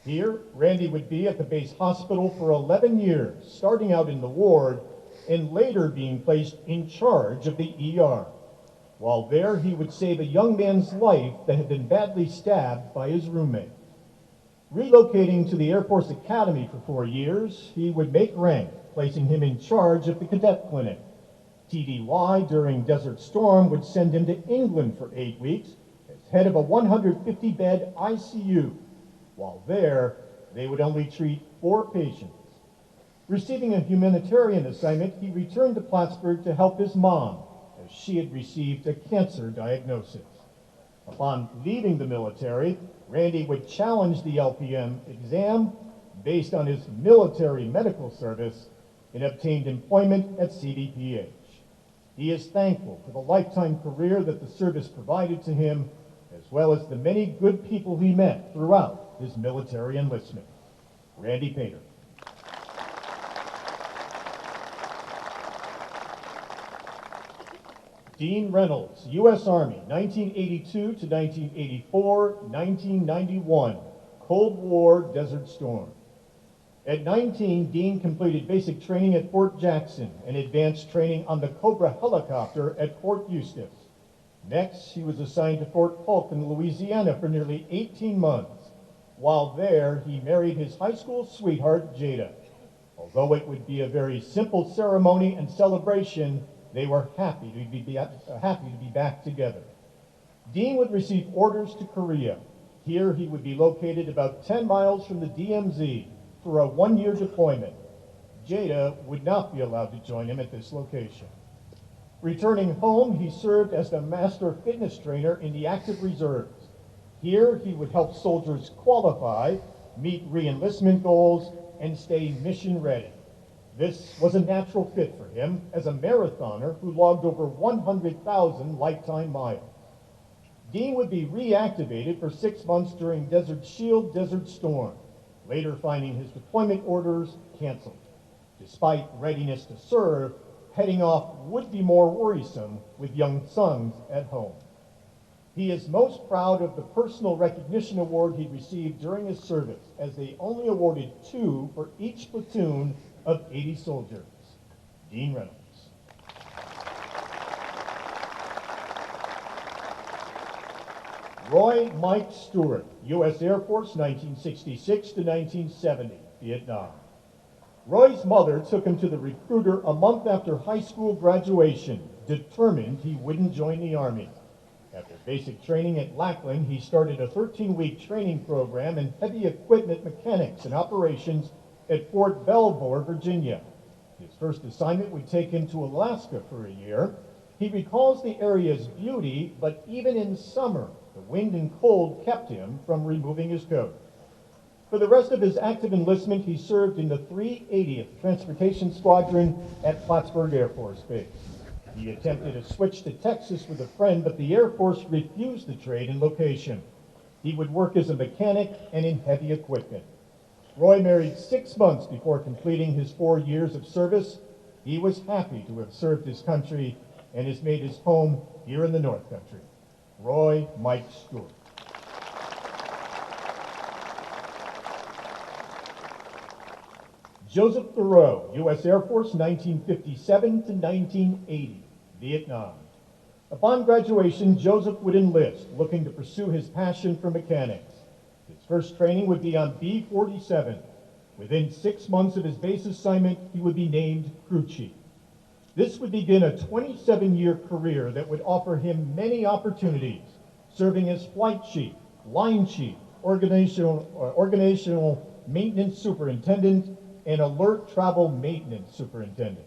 S10: Here, Randy would be at the base hospital for 11 years, starting out in the ward and later being placed in charge of the ER. While there, he would save a young man's life that had been badly stabbed by his roommate. Relocating to the Air Force Academy for 4 years, he would make rank, placing him in charge of the cadet clinic. TDY during Desert Storm would send him to England for 8 weeks as head of a 150-bed ICU. While there, they would only treat 4 patients. Receiving a humanitarian assignment, he returned to Plattsburgh to help his mom, as she had received a cancer diagnosis. Upon leaving the military, Randy would challenge the LPM exam based on his military medical service and obtained employment at CDPH. He is thankful for the lifetime career that the service provided to him, as well as the many good people he met throughout his military enlistment. Randy Painter. Dean Reynolds, U.S. Army, 1982 to 1984, 1991, Cold War Desert Storm. At 19, Dean completed basic training at Fort Jackson and advanced training on the Cobra helicopter at Fort Eustis. Next, he was assigned to Fort Polk in Louisiana for nearly 18 months. While there, he married his high school sweetheart, Jada. Although it would be a very simple ceremony and celebration, they were happy to be back together. Dean would receive orders to Korea. Here, he would be located about 10 miles from the DMZ for a 1-year deployment. Jada would not be allowed to join him at this location. Returning home, he served as the master fitness trainer in the active reserves. Here, he would help soldiers qualify, meet re-enlistment goals, and stay mission ready. This was a natural fit for him as a marathoner who logged over 100,000 lifetime miles. Dean would be reactivated for 6 months during Desert Shield, Desert Storm, later finding his deployment orders canceled. Despite readiness to serve, heading off would be more worrisome with young sons at home. He is most proud of the personal recognition award he received during his service, as they only awarded 2 for each platoon of 80 soldiers. Dean Reynolds. Roy Mike Stewart, U.S. Air Force, 1966 to 1970, Vietnam. Roy's mother took him to the recruiter a month after high school graduation, determined he wouldn't join the Army. After basic training at Lackland, he started a 13-week training program in heavy equipment mechanics and operations at Fort Belvoir, Virginia. His first assignment would take him to Alaska for a year. He recalls the area's beauty, but even in summer, the wind and cold kept him from removing his coat. For the rest of his active enlistment, he served in the 380th Transportation Squadron at Plattsburgh Air Force Base. He attempted a switch to Texas with a friend, but the Air Force refused the trade and location. He would work as a mechanic and in heavy equipment. Roy married 6 months before completing his 4 years of service. He was happy to have served his country and has made his home here in the North Country. Roy Mike Stewart. Joseph Thoreau, U.S. Air Force, 1957 to 1980, Vietnam. Upon graduation, Joseph would enlist, looking to pursue his passion for mechanics. His first training would be on B-47. Within 6 months of his base assignment, he would be named crew chief. This would begin a 27-year career that would offer him many opportunities, serving as flight chief, line chief, organizational maintenance superintendent, and alert travel maintenance superintendent.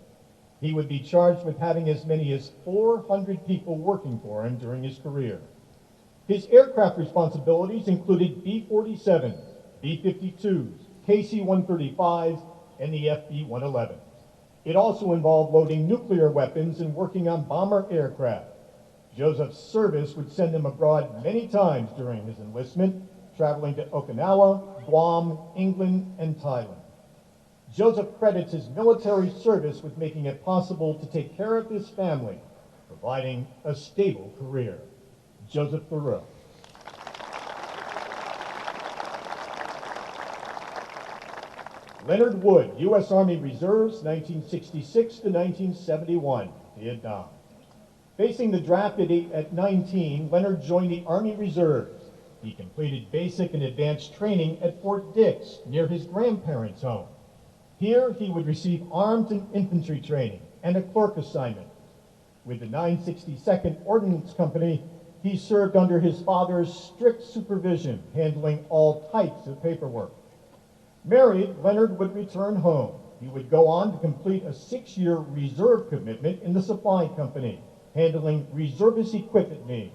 S10: He would be charged with having as many as 400 people working for him during his career. His aircraft responsibilities included B-47s, B-52s, KC-135s, and the FB-111. It also involved loading nuclear weapons and working on bomber aircraft. Joseph's service would send him abroad many times during his enlistment, traveling to Okinawa, Guam, England, and Thailand. Joseph credits his military service with making it possible to take care of his family, providing a stable career. Joseph Thoreau. Leonard Wood, U.S. Army Reserves, 1966 to 1971, Vietnam. Facing the draft at 19, Leonard joined the Army Reserves. He completed basic and advanced training at Fort Dix, near his grandparents' home. Here, he would receive arms and infantry training and a clerk assignment, With the 962nd Ordnance Company, he served under his father's strict supervision, handling all types of paperwork. Married, Leonard would return home. He would go on to complete a 6-year reserve commitment in the supply company, handling reservist equipment needs.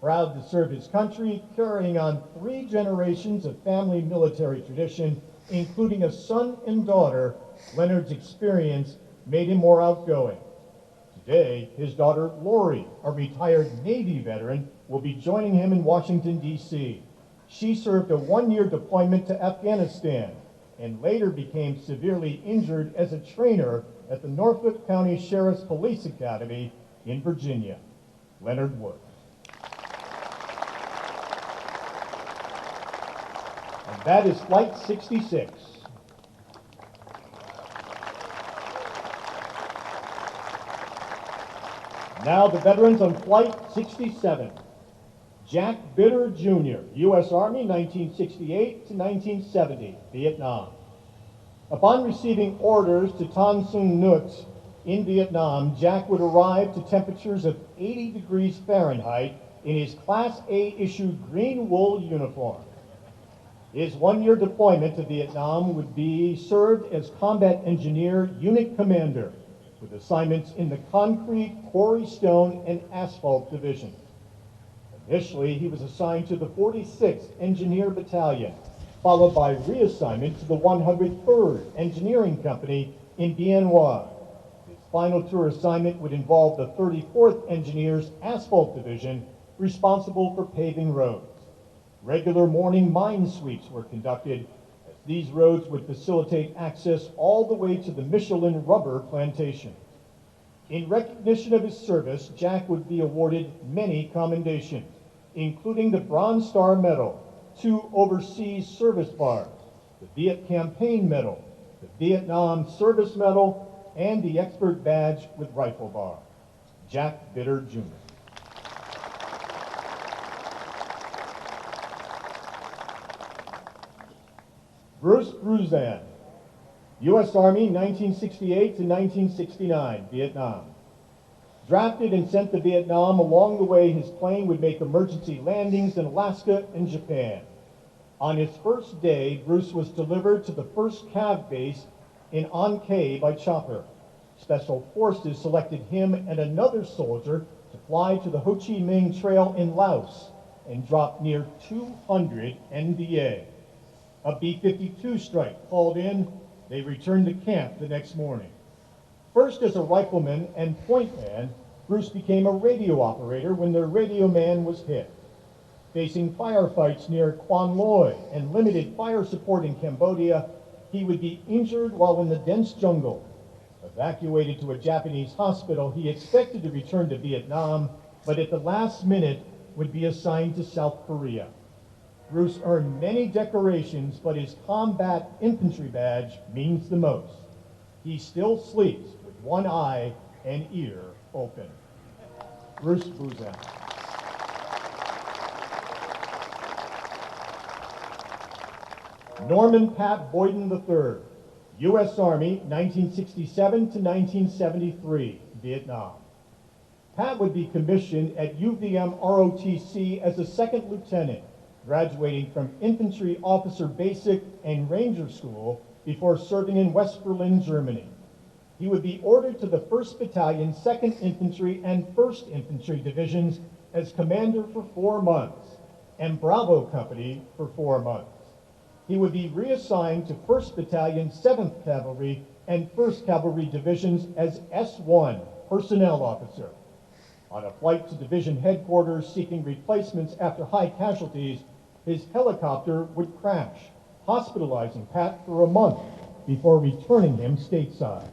S10: Proud to serve his country, carrying on 3 generations of family military tradition, including a son and daughter, Leonard's experience made him more outgoing. Today, his daughter Lori, a retired Navy veteran, will be joining him in Washington, D.C. She served a 1-year deployment to Afghanistan and later became severely injured as a trainer at the Norfolk County Sheriff's Police Academy in Virginia. Leonard Wood. And that is Flight 66. Now the veterans on Flight 67. Jack Bitter Jr., U.S. Army, 1968 to 1970, Vietnam. Upon receiving orders to Tan Son Nhut in Vietnam, Jack would arrive to temperatures of 80 degrees Fahrenheit in his Class A issued green wool uniform. His 1-year deployment to Vietnam would be served as Combat Engineer Unit Commander, with assignments in the Concrete, Quarry Stone, and Asphalt Division. Initially, he was assigned to the 46th Engineer Battalion, followed by reassignment to the 103rd Engineering Company in Bien Hoa. His final tour assignment would involve the 34th Engineers Asphalt Division, responsible for paving roads. Regular morning mine sweeps were conducted, as these roads would facilitate access all the way to the Michelin rubber plantation. In recognition of his service, Jack would be awarded many commendations, including the Bronze Star Medal, 2 Overseas Service Bars, the Viet Campaign Medal, the Vietnam Service Medal, and the Expert Badge with Rifle Bar. Jack Bitter Jr. Bruce Bruzan, U.S. Army, 1968 to 1969, Vietnam. Drafted and sent to Vietnam, along the way his plane would make emergency landings in Alaska and Japan. On his first day, Bruce was delivered to the 1st Cav base in An Khie by chopper. Special Forces selected him and another soldier to fly to the Ho Chi Minh Trail in Laos and drop near 200 NVA. A B-52 strike called in. They returned to camp the next morning. First as a rifleman and point man, Bruce became a radio operator when their radio man was hit. Facing firefights near Quan Loy and limited fire support in Cambodia, he would be injured while in the dense jungle. Evacuated to a Japanese hospital, he expected to return to Vietnam, but at the last minute would be assigned to South Korea. Bruce earned many decorations, but his combat infantry badge means the most. He still sleeps with one eye and ear open. Bruce Buzan. Norman Pat Boyden III, U.S. Army, 1967 to 1973, Vietnam. Pat would be commissioned at UVM ROTC as a 2nd lieutenant, graduating from Infantry Officer Basic and Ranger School before serving in West Berlin, Germany. He would be ordered to the 1st Battalion, 2nd Infantry, and 1st Infantry Divisions as commander for 4 months, and Bravo Company for 4 months. He would be reassigned to 1st Battalion, 7th Cavalry, and 1st Cavalry Divisions as S1 Personnel Officer. On a flight to division headquarters seeking replacements after high casualties, his helicopter would crash, hospitalizing Pat for a month before returning him stateside.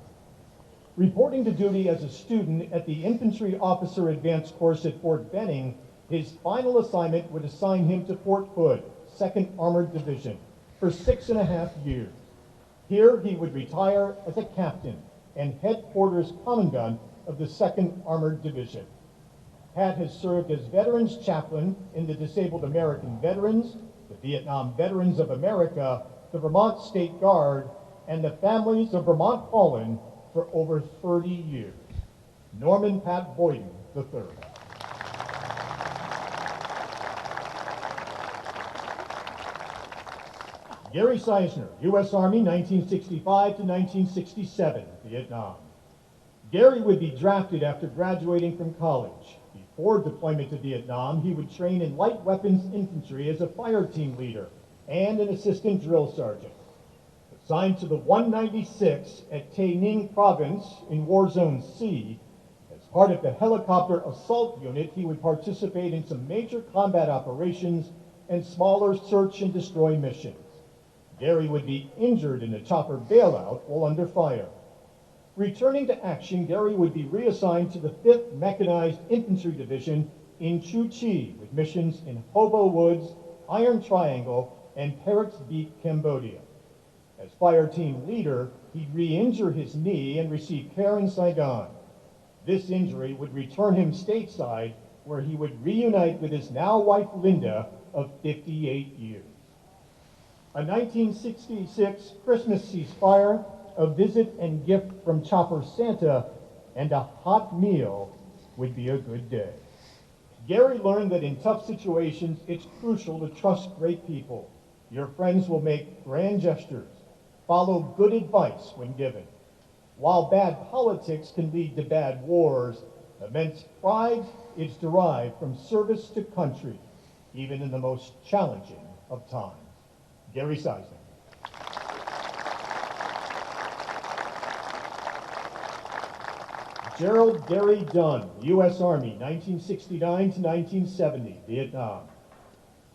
S10: Reporting to duty as a student at the Infantry Officer Advanced Course at Fort Benning, his final assignment would assign him to Fort Hood, 2nd Armored Division, for 6.5 years. Here he would retire as a captain and headquarters commandant of the 2nd Armored Division. Pat has served as Veterans Chaplain in the Disabled American Veterans, the Vietnam Veterans of America, the Vermont State Guard, and the Families of Vermont Fallen for over 30 years. Norman Pat Boyden III. Gary Seisner, U.S. Army, 1965 to 1967, Vietnam. Gary would be drafted after graduating from college. Before deployment to Vietnam, he would train in light weapons infantry as a fire team leader and an assistant drill sergeant. Assigned to the 196 at Tay Ninh Province in War Zone C, as part of the helicopter assault unit, he would participate in some major combat operations and smaller search and destroy missions. Gary would be injured in a chopper bailout while under fire. Returning to action, Gary would be reassigned to the 5th Mechanized Infantry Division in Chu Chi with missions in Hobo Woods, Iron Triangle, and Parrots Beak, Cambodia. As fire team leader, he'd re-injure his knee and receive care in Saigon. This injury would return him stateside, where he would reunite with his now wife Linda of 58 years. A 1966 Christmas ceasefire, a visit and gift from Chopper Santa, and a hot meal would be a good day. Gary learned that in tough situations, it's crucial to trust great people. Your friends will make grand gestures. Follow good advice when given. While bad politics can lead to bad wars, immense pride is derived from service to country, even in the most challenging of times. Gary Seisner. Gerald Gary Dunn, U.S. Army, 1969 to 1970, Vietnam.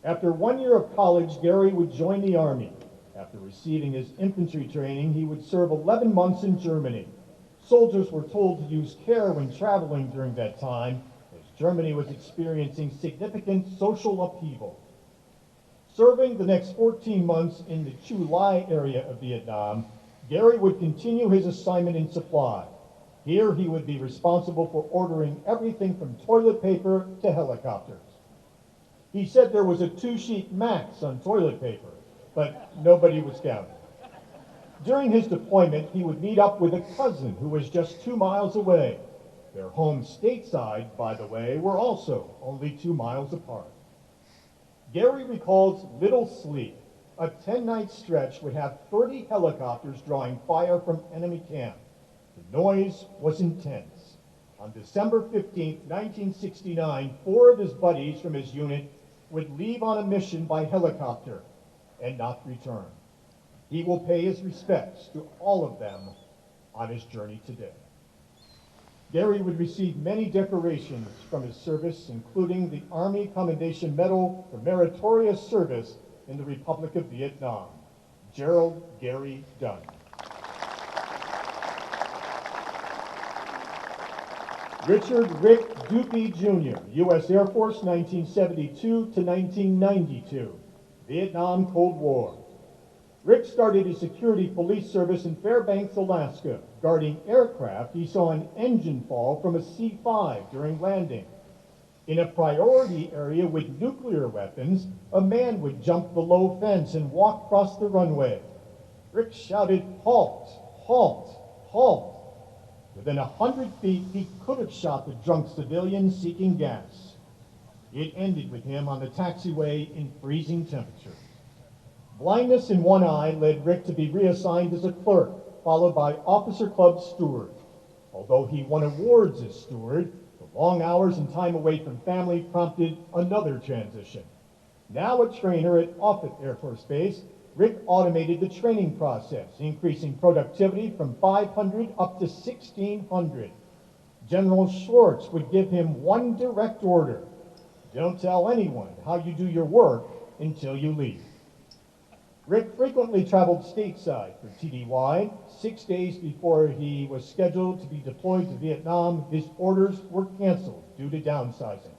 S10: After 1 year of college, Gary would join the Army. After receiving his infantry training, he would serve 11 months in Germany. Soldiers were told to use care when traveling during that time, as Germany was experiencing significant social upheaval. Serving the next 14 months in the Chu Lai area of Vietnam, Gary would continue his assignment in supply. Here he would be responsible for ordering everything from toilet paper to helicopters. He said there was a 2-sheet max on toilet paper, but nobody was counting. During his deployment, he would meet up with a cousin who was just 2 miles away. Their homes stateside, by the way, were also only 2 miles apart. Gary recalls little sleep. A 10-night stretch would have 30 helicopters drawing fire from enemy camp. The noise was intense. On December 15, 1969, 4 of his buddies from his unit would leave on a mission by helicopter and not return. He will pay his respects to all of them on his journey today. Gary would receive many decorations from his service, including the Army Commendation Medal for Meritorious Service in the Republic of Vietnam. Gerald Gary Dunn. Richard Rick Dupe Jr., U.S. Air Force, 1972 to 1992, Vietnam Cold War. Rick started his security police service in Fairbanks, Alaska. Guarding aircraft, he saw an engine fall from a C-5 during landing. In a priority area with nuclear weapons, a man would jump the low fence and walk across the runway. Rick shouted, "Halt, halt, halt." Within 100 feet, he could have shot the drunk civilian seeking gas. It ended with him on the taxiway in freezing temperatures. Blindness in one eye led Rick to be reassigned as a clerk, followed by officer club steward. Although he won awards as steward, the long hours and time away from family prompted another transition. Now a trainer at Offutt Air Force Base, Rick automated the training process, increasing productivity from 500 up to 1,600. General Schwartz would give him one direct order: don't tell anyone how you do your work until you leave. Rick frequently traveled stateside for TDY. 6 days before he was scheduled to be deployed to Vietnam, his orders were canceled due to downsizing.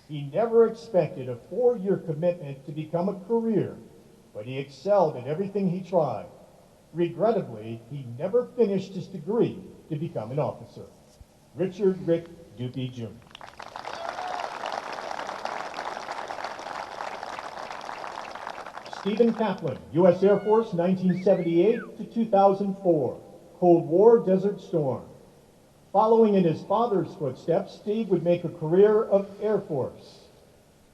S10: He never expected a 4-year commitment to become a career, but he excelled at everything he tried. Regrettably, he never finished his degree to become an officer. Richard Rick Dupe Jr. Stephen Kaplan, U.S. Air Force, 1978 to 2004, Cold War Desert Storm. Following in his father's footsteps, Steve would make a career of Air Force.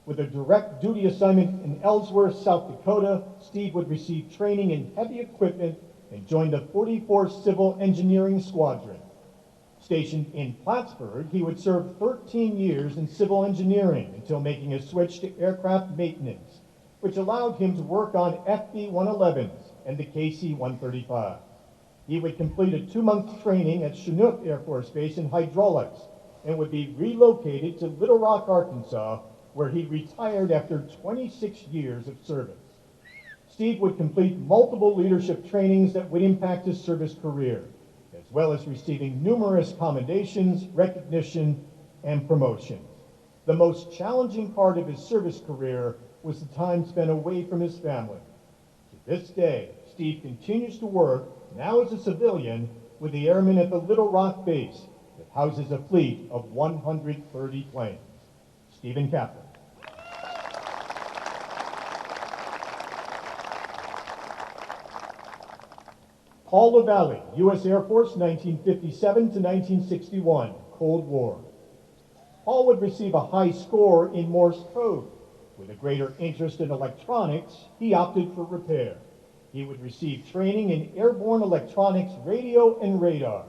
S10: With a direct duty assignment in Ellsworth, South Dakota, Steve would receive training in heavy equipment and join the 44th Civil Engineering Squadron. Stationed in Plattsburgh, he would serve 13 years in civil engineering until making a switch to aircraft maintenance, which allowed him to work on FB-111s and the KC-135. He would complete a 2-month training at Chinook Air Force Base in hydraulics and would be relocated to Little Rock, Arkansas, where he retired after 26 years of service. Steve would complete multiple leadership trainings that would impact his service career, as well as receiving numerous commendations, recognition, and promotions. The most challenging part of his service career was the time spent away from his family. To this day, Steve continues to work, now as a civilian, with the airmen at the Little Rock base that houses a fleet of 130 planes. Stephen Kaplan. Paul LaValle, U.S. Air Force, 1957 to 1961, Cold War. Paul would receive a high score in Morse code. With a greater interest in electronics, he opted for repair. He would receive training in airborne electronics, radio, and radar.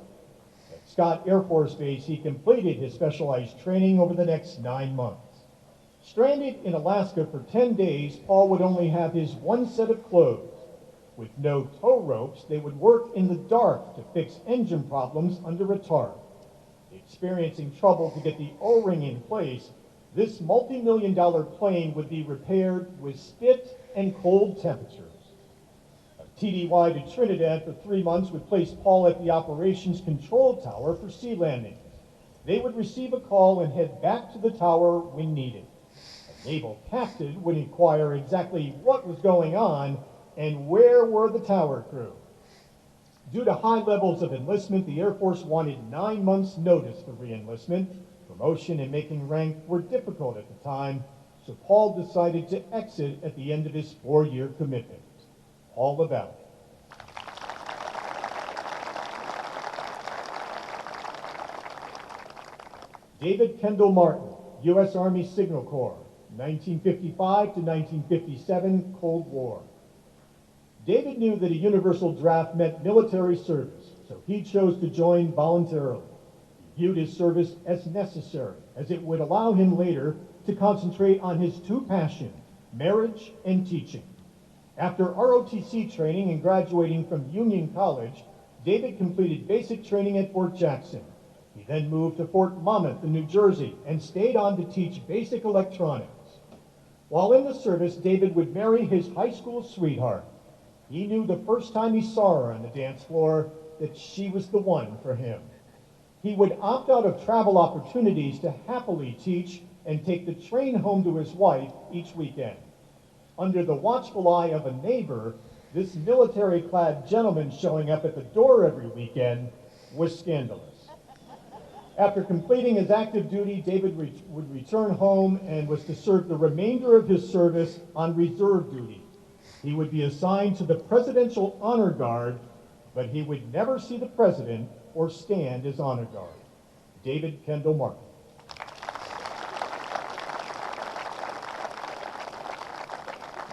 S10: At Scott Air Force Base, he completed his specialized training over the next 9 months. Stranded in Alaska for 10 days, Paul would only have his one set of clothes. With no tow ropes, they would work in the dark to fix engine problems under a tarp. Experiencing trouble to get the O-ring in place, this multi-million-dollar plane would be repaired with spit and cold temperatures. A TDY to Trinidad for 3 months would place Paul at the operations control tower for sea landings. They would receive a call and head back to the tower when needed. A naval captain would inquire exactly what was going on and where were the tower crew. Due to high levels of enlistment, the Air Force wanted 9 months' notice for re-enlistment. Promotion and making rank were difficult at the time, so Paul decided to exit at the end of his 4-year commitment. Paul LaValle. David Kendall Martin, U.S. Army Signal Corps, 1955 to 1957, Cold War. David knew that a universal draft meant military service, so he chose to join voluntarily. He viewed his service as necessary, as it would allow him later to concentrate on his 2 passions, marriage and teaching. After ROTC training and graduating from Union College, David completed basic training at Fort Jackson. He then moved to Fort Monmouth in New Jersey and stayed on to teach basic electronics. While in the service, David would marry his high school sweetheart. He knew the first time he saw her on the dance floor that she was the one for him. He would opt out of travel opportunities to happily teach and take the train home to his wife each weekend. Under the watchful eye of a neighbor, this military-clad gentleman showing up at the door every weekend was scandalous. After completing his active duty, David would return home and was to serve the remainder of his service on reserve duty. He would be assigned to the Presidential Honor Guard, but he would never see the President or stand as honor guard. David Kendall Martin.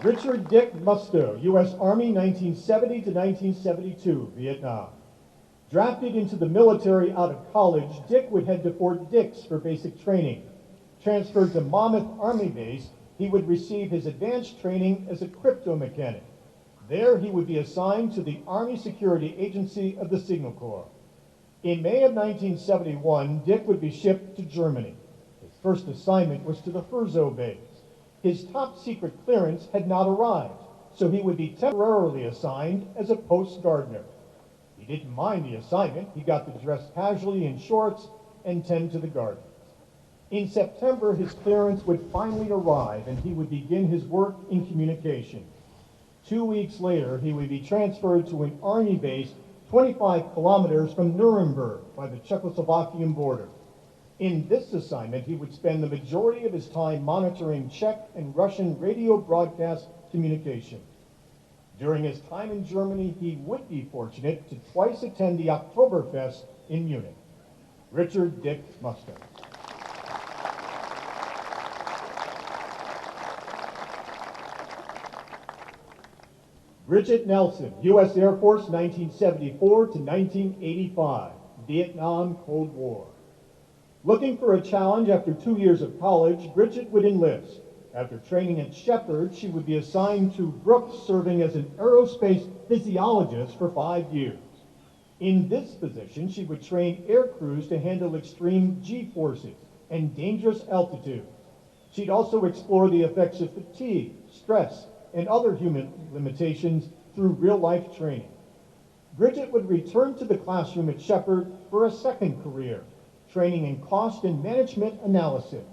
S10: Richard Dick Musto, U.S. Army, 1970 to 1972, Vietnam. Drafted into the military out of college, Dick would head to Fort Dix for basic training. Transferred to Monmouth Army Base, he would receive his advanced training as a crypto mechanic. There, he would be assigned to the Army Security Agency of the Signal Corps. In May of 1971, Dick would be shipped to Germany. His first assignment was to the Herzog base. His top secret clearance had not arrived, so he would be temporarily assigned as a post gardener. He didn't mind the assignment. He got to dress casually in shorts and tend to the gardens. In September, his clearance would finally arrive and he would begin his work in communications. 2 weeks later, he would be transferred to an Army base 25 kilometers from Nuremberg by the Czechoslovakian border. In this assignment, he would spend the majority of his time monitoring Czech and Russian radio broadcast communication. During his time in Germany, he would be fortunate to twice attend the Oktoberfest in Munich. Richard Dick Musto. Bridget Nelson, U.S. Air Force, 1974 to 1985, Vietnam Cold War. Looking for a challenge after 2 years of college, Bridget would enlist. After training at Shepherd, she would be assigned to Brooks, serving as an aerospace physiologist for 5 years. In this position, she would train air crews to handle extreme G-forces and dangerous altitudes. She'd also explore the effects of fatigue, stress, and other human limitations through real-life training. Bridget would return to the classroom at Shepherd for a second career, training in cost and management analysis.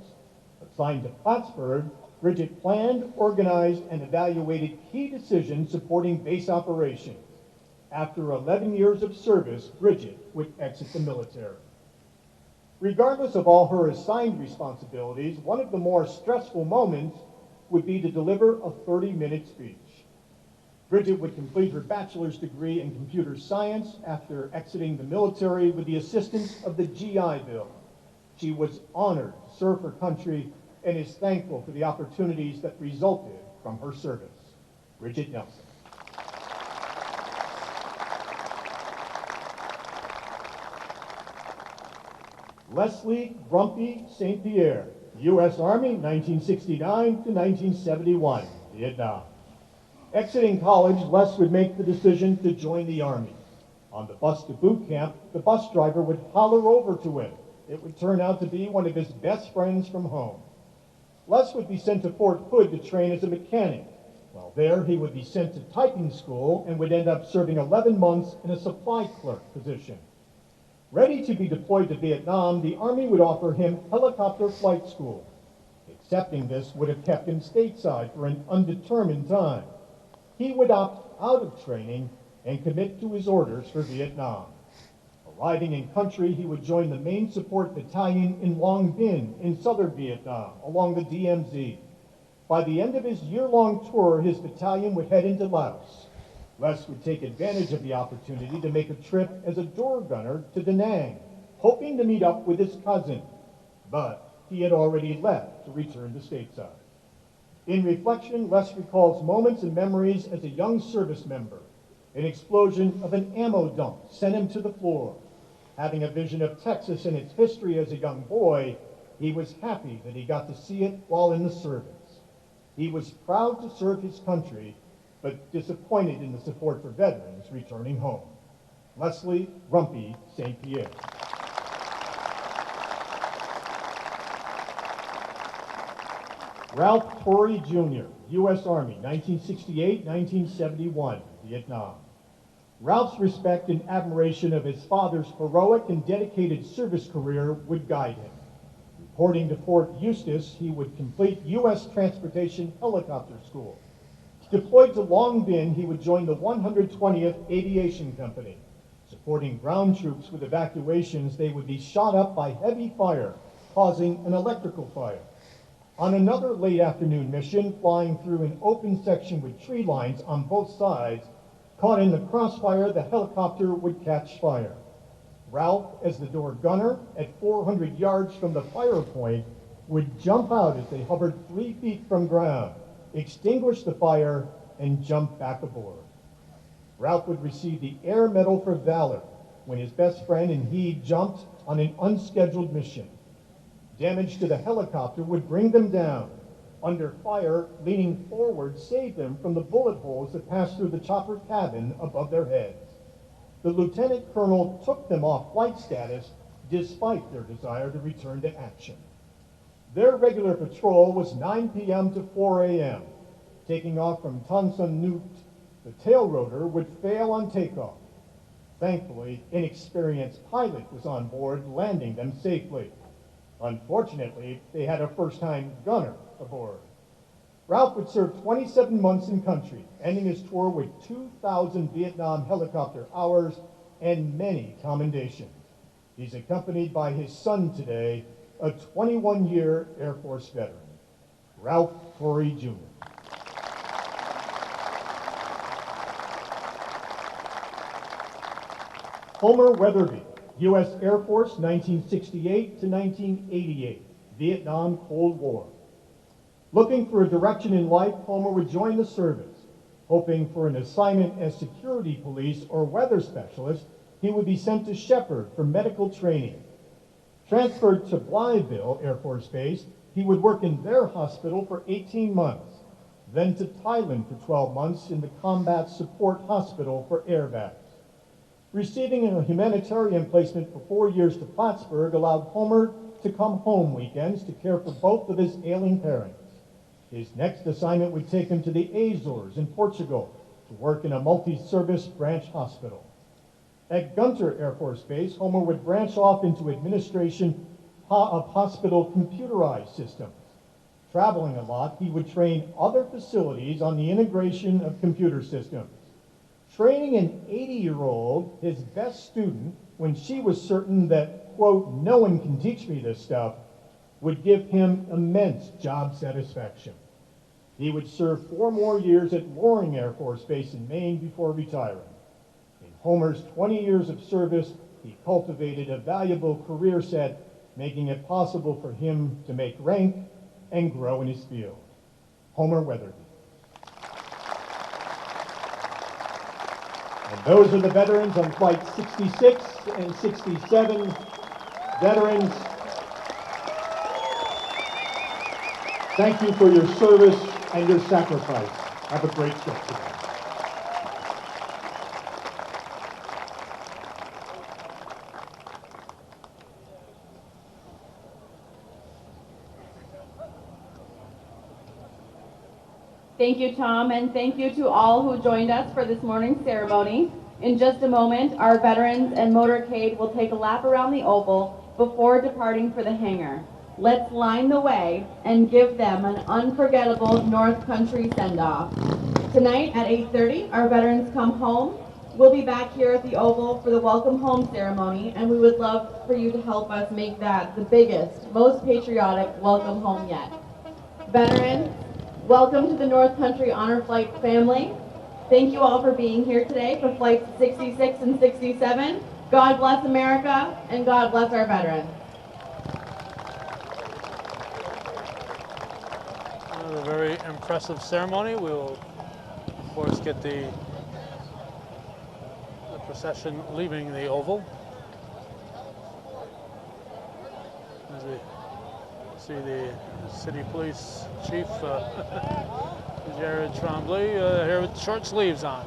S10: Assigned to Plattsburgh, Bridget planned, organized, and evaluated key decisions supporting base operations. After 11 years of service, Bridget would exit the military. Regardless of all her assigned responsibilities, one of the more stressful moments would be to deliver a 30-minute speech. Bridget would complete her bachelor's degree in computer science after exiting the military with the assistance of the GI Bill. She was honored to serve her country and is thankful for the opportunities that resulted from her service. Bridget Nelson. Leslie Grumpy St. Pierre, U.S. Army, 1969 to 1971, Vietnam. Exiting college, Les would make the decision to join the Army. On the bus to boot camp, the bus driver would holler over to him. It would turn out to be one of his best friends from home. Les would be sent to Fort Hood to train as a mechanic. While there, he would be sent to typing school and would end up serving 11 months in a supply clerk position. Ready to be deployed to Vietnam, the Army would offer him helicopter flight school. Accepting this would have kept him stateside for an undetermined time. He would opt out of training and commit to his orders for Vietnam. Arriving in country, he would join the main support battalion in Long Binh in southern Vietnam, along the DMZ. By the end of his year-long tour, his battalion would head into Laos. Les would take advantage of the opportunity to make a trip as a door gunner to Da Nang, hoping to meet up with his cousin. But he had already left to return to stateside. In reflection, Les recalls moments and memories as a young service member. An explosion of an ammo dump sent him to the floor. Having a vision of Texas and its history as a young boy, he was happy that he got to see it while in the service. He was proud to serve his country, but disappointed in the support for veterans returning home. Leslie Rumpy St. Pierre. Ralph Torrey Jr., U.S. Army, 1968-1971, Vietnam. Ralph's respect and admiration of his father's heroic and dedicated service career would guide him. Reporting to Fort Eustis, he would complete U.S. Transportation Helicopter School. Deployed to Long Binh, he would join the 120th Aviation Company. Supporting ground troops with evacuations, they would be shot up by heavy fire, causing an electrical fire. On another late afternoon mission, flying through an open section with tree lines on both sides, caught in the crossfire, the helicopter would catch fire. Ralph, as the door gunner, at 400 yards from the fire point, would jump out as they hovered 3 feet from ground, extinguish the fire, and jump back aboard. Ralph would receive the Air Medal for Valor when his best friend and he jumped on an unscheduled mission. Damage to the helicopter would bring them down. Under fire, leaning forward saved them from the bullet holes that passed through the chopper cabin above their heads. The lieutenant colonel took them off flight status despite their desire to return to action. Their regular patrol was 9 p.m. to 4 a.m. Taking off from Tan Son Nhut, the tail rotor would fail on takeoff. Thankfully, inexperienced pilot was on board, landing them safely. Unfortunately, they had a first-time gunner aboard. Ralph would serve 27 months in country, ending his tour with 2,000 Vietnam helicopter hours and many commendations. He's accompanied by his son today, a 21-year Air Force veteran, Ralph Torrey Jr. Homer Weatherby, U.S. Air Force, 1968 to 1988, Vietnam Cold War. Looking for a direction in life, Homer would join the service. Hoping for an assignment as security police or weather specialist, he would be sent to Shepherd for medical training. Transferred to Blytheville Air Force Base, he would work in their hospital for 18 months, then to Thailand for 12 months in the Combat Support Hospital for airbags. Receiving a humanitarian placement for 4 years to Plattsburgh allowed Homer to come home weekends to care for both of his ailing parents. His next assignment would take him to the Azores in Portugal to work in a multi-service branch hospital. At Gunter Air Force Base, Homer would branch off into administration of hospital computerized systems. Traveling a lot, he would train other facilities on the integration of computer systems. Training an 80-year-old, his best student, when she was certain that, quote, no one can teach me this stuff, would give him immense job satisfaction. He would serve 4 more years at Loring Air Force Base in Maine before retiring. In Homer's 20 years of service, he cultivated a valuable career set, making it possible for him to make rank and grow in his field. Homer Weatherby. And those are the veterans on Flight 66 and 67. Veterans, thank you for your service and your sacrifice. Have a great trip today.
S4: Thank you, Tom, and thank you to all who joined us for this morning's ceremony. In just a moment, our veterans and motorcade will take a lap around the oval before departing for the hangar. Let's line the way and give them an unforgettable North Country send-off. Tonight at 8:30, our veterans come home. We'll be back here at the Oval for the welcome home ceremony, and we would love for you to help us make that the biggest, most patriotic welcome home yet. Veterans, welcome to the North Country Honor Flight family. Thank you all for being here today for Flights 66 and 67. God bless America, and God bless our veterans.
S1: A very impressive ceremony. We will, of course, get the procession leaving the Oval. As we see the city police chief, Jared Tremblay, here with short sleeves on.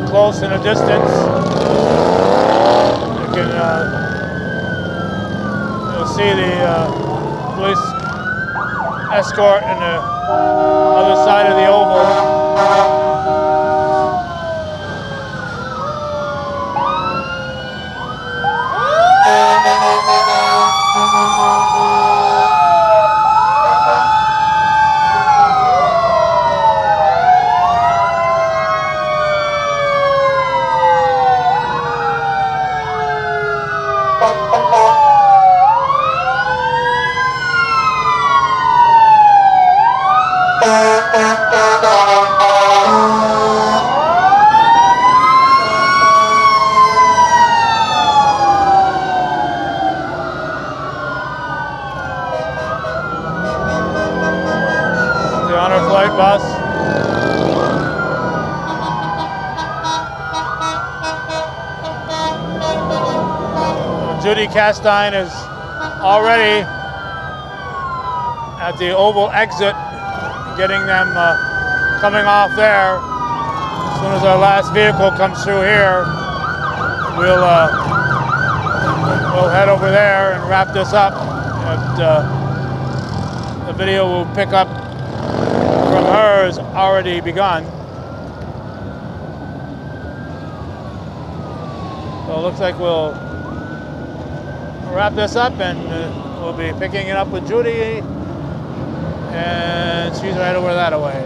S1: close in the distance. You can you'll see the police escort on the other side of the oval. The honor flight bus. Judy Castine is already at the oval exit, getting them coming off there. As soon as our last vehicle comes through here, we'll head over there and wrap this up. The video will pick up from her has already begun. So it looks like we'll wrap this up, and we'll be picking it up with Judy, and she's right over that way.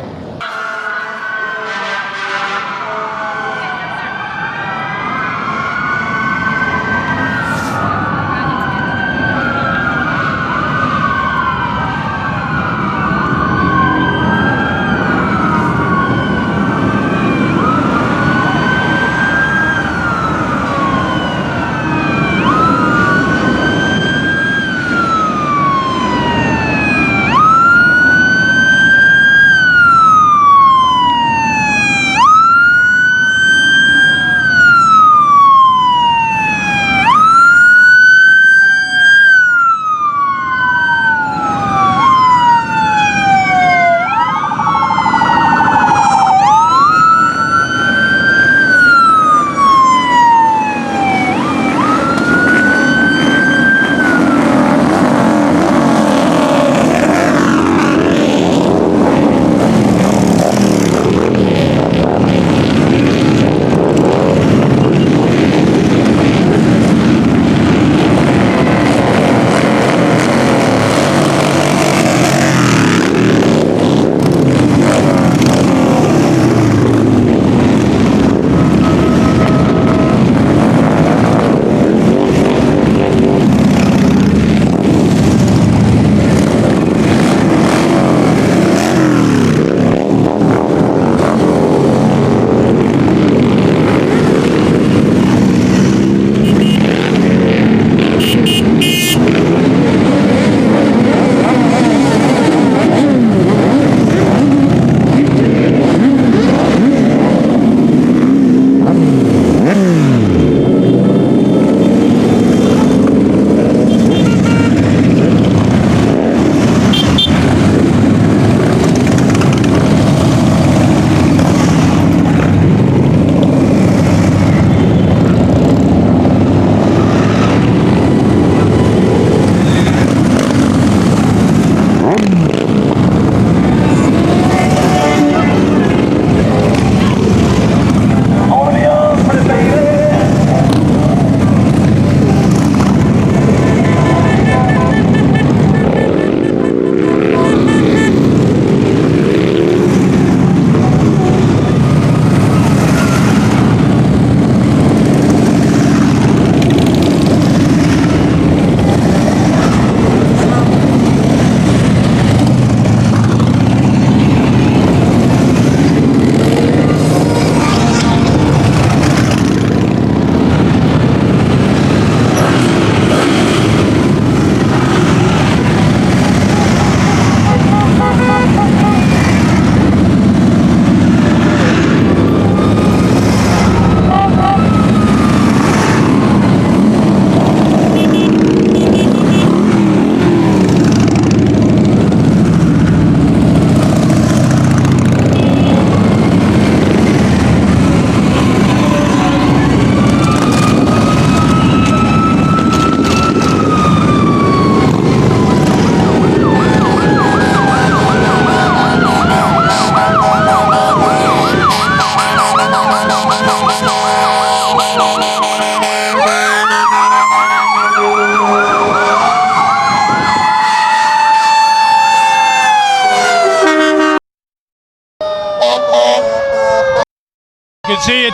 S2: could see it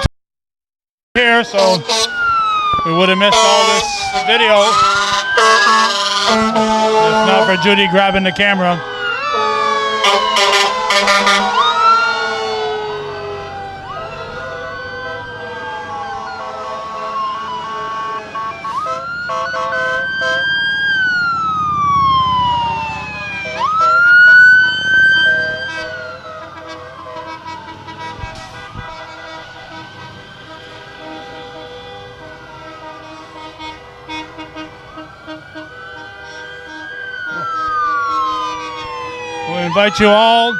S2: here, so we would have missed all this video if not for Judy grabbing the camera. We invite you all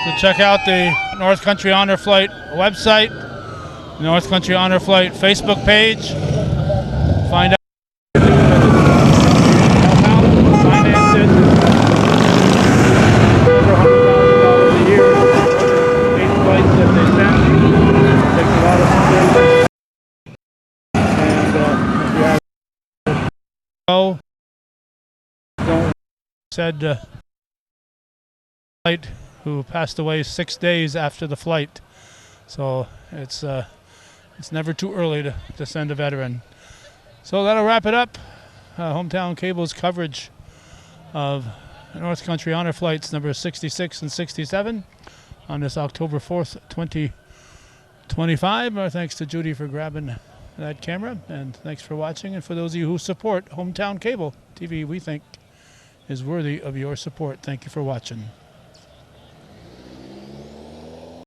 S2: to check out the North Country Honor Flight website, North Country Honor Flight Facebook page. Find out finance it. Over $100,000 a year. 8 flights that they send. Takes a lot of money. And if you have said flight who passed away 6 days after the flight, so it's never too early to send a veteran. So that'll wrap it up. Hometown Cable's coverage of North Country Honor Flights number 66 and 67 on this October 4th, 2025. Our thanks to Judy for grabbing that camera, and thanks for watching. And for those of you who support Hometown Cable TV, we think is worthy of your support. Thank you for watching.